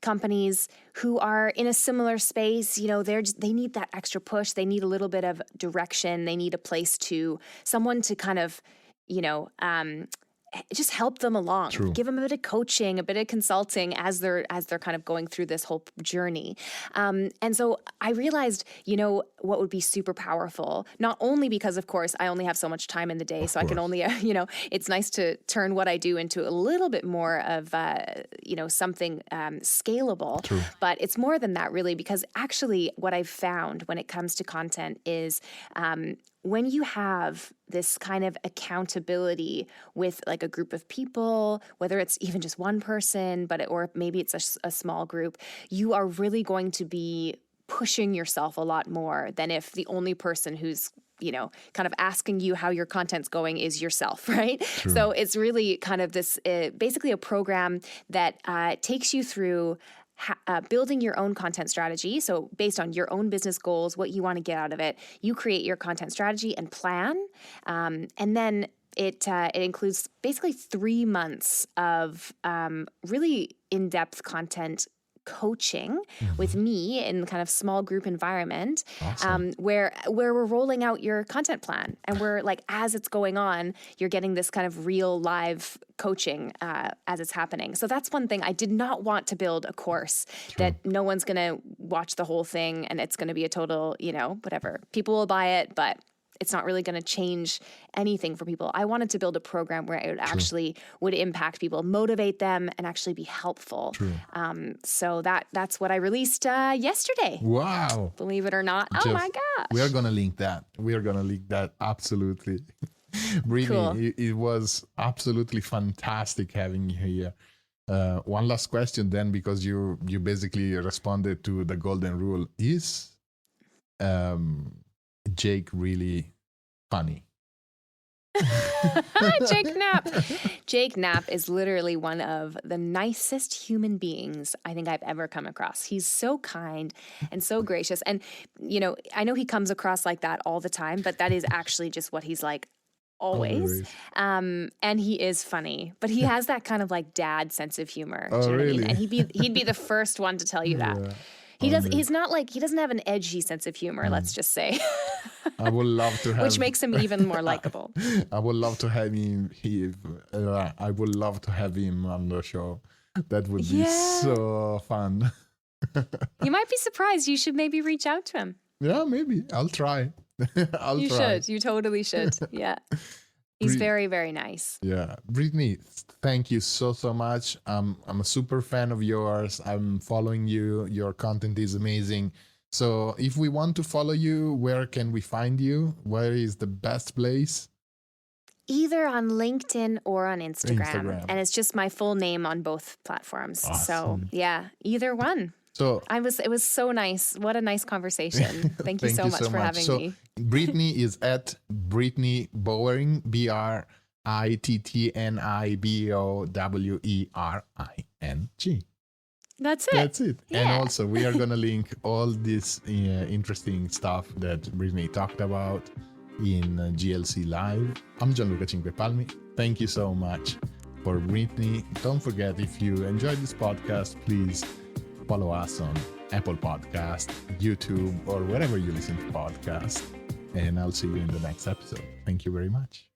Speaker 2: companies who are in a similar space. They need that extra push. They need a little bit of direction. They need someone to kind of, just help them along, give them a bit of coaching, a bit of consulting as they're kind of going through this whole journey. And so I realized, what would be super powerful, not only because, of course, I only have so much time in the day, so I can only, it's nice to turn what I do into a little bit more of, something scalable. But it's more than that, really, because actually what I've found when it comes to content is when you have this kind of accountability with like a group of people, whether it's even just one person, or maybe it's a small group, you are really going to be pushing yourself a lot more than if the only person who's kind of asking you how your content's going is yourself, right?
Speaker 1: True.
Speaker 2: So it's really kind of this, basically a program that takes you through building your own content strategy. So based on your own business goals, what you want to get out of it, you create your content strategy and plan. And then it includes basically 3 months of really in-depth content coaching with me in kind of small group environment.
Speaker 1: Awesome.
Speaker 2: Where we're rolling out your content plan, and we're like, as it's going on, you're getting this kind of real live coaching as it's happening. So that's one thing. I did not want to build a course that no one's going to watch the whole thing and it's going to be a total, whatever. People will buy it, but it's not really going to change anything for people. I wanted to build a program where it actually would impact people, motivate them, and actually be helpful. So that's what I released yesterday.
Speaker 1: Wow.
Speaker 2: Believe it or not. Oh my gosh.
Speaker 1: We are going to link that. Absolutely. Brittni,
Speaker 2: Cool.
Speaker 1: it was absolutely fantastic having you here. One last question then, because you basically responded to the golden rule. Is Jake really funny?
Speaker 2: Jake Knapp is literally one of the nicest human beings I think I've ever come across. He's so kind and so gracious. And, I know he comes across like that all the time, but that is actually just what he's like always. And he is funny, but he has that kind of like dad sense of humor.
Speaker 1: Oh,
Speaker 2: do you know
Speaker 1: really?
Speaker 2: what I mean? And he'd be the first one to tell you that. He doesn't have an edgy sense of humor, let's just say.
Speaker 1: I would love to have,
Speaker 2: which makes him even more likable.
Speaker 1: I would love to have him. I would love to have him on the show. That would be so fun.
Speaker 2: You might be surprised. You should maybe reach out to him.
Speaker 1: Yeah, maybe. I'll try.
Speaker 2: You should. You totally should. Yeah. He's very, very nice.
Speaker 1: Yeah. Brittni, thank you so much. I'm a super fan of yours. I'm following you. Your content is amazing. So if we want to follow you, where can we find you? Where is the best place?
Speaker 2: Either on LinkedIn or on Instagram. And it's just my full name on both platforms.
Speaker 1: Awesome.
Speaker 2: So yeah, either one.
Speaker 1: So
Speaker 2: it was so nice. What a nice conversation. Thank you so much for having me.
Speaker 1: Brittni is at Brittni Bowering, BrittniBowering.
Speaker 2: That's it.
Speaker 1: That's it.
Speaker 2: Yeah.
Speaker 1: And also, we are going to link all this interesting stuff that Brittni talked about in GLC Live. I'm Gianluca Cinquepalmi. Thank you so much for Brittni. Don't forget, if you enjoyed this podcast, please follow us on Apple Podcast, YouTube, or wherever you listen to podcasts. And I'll see you in the next episode. Thank you very much.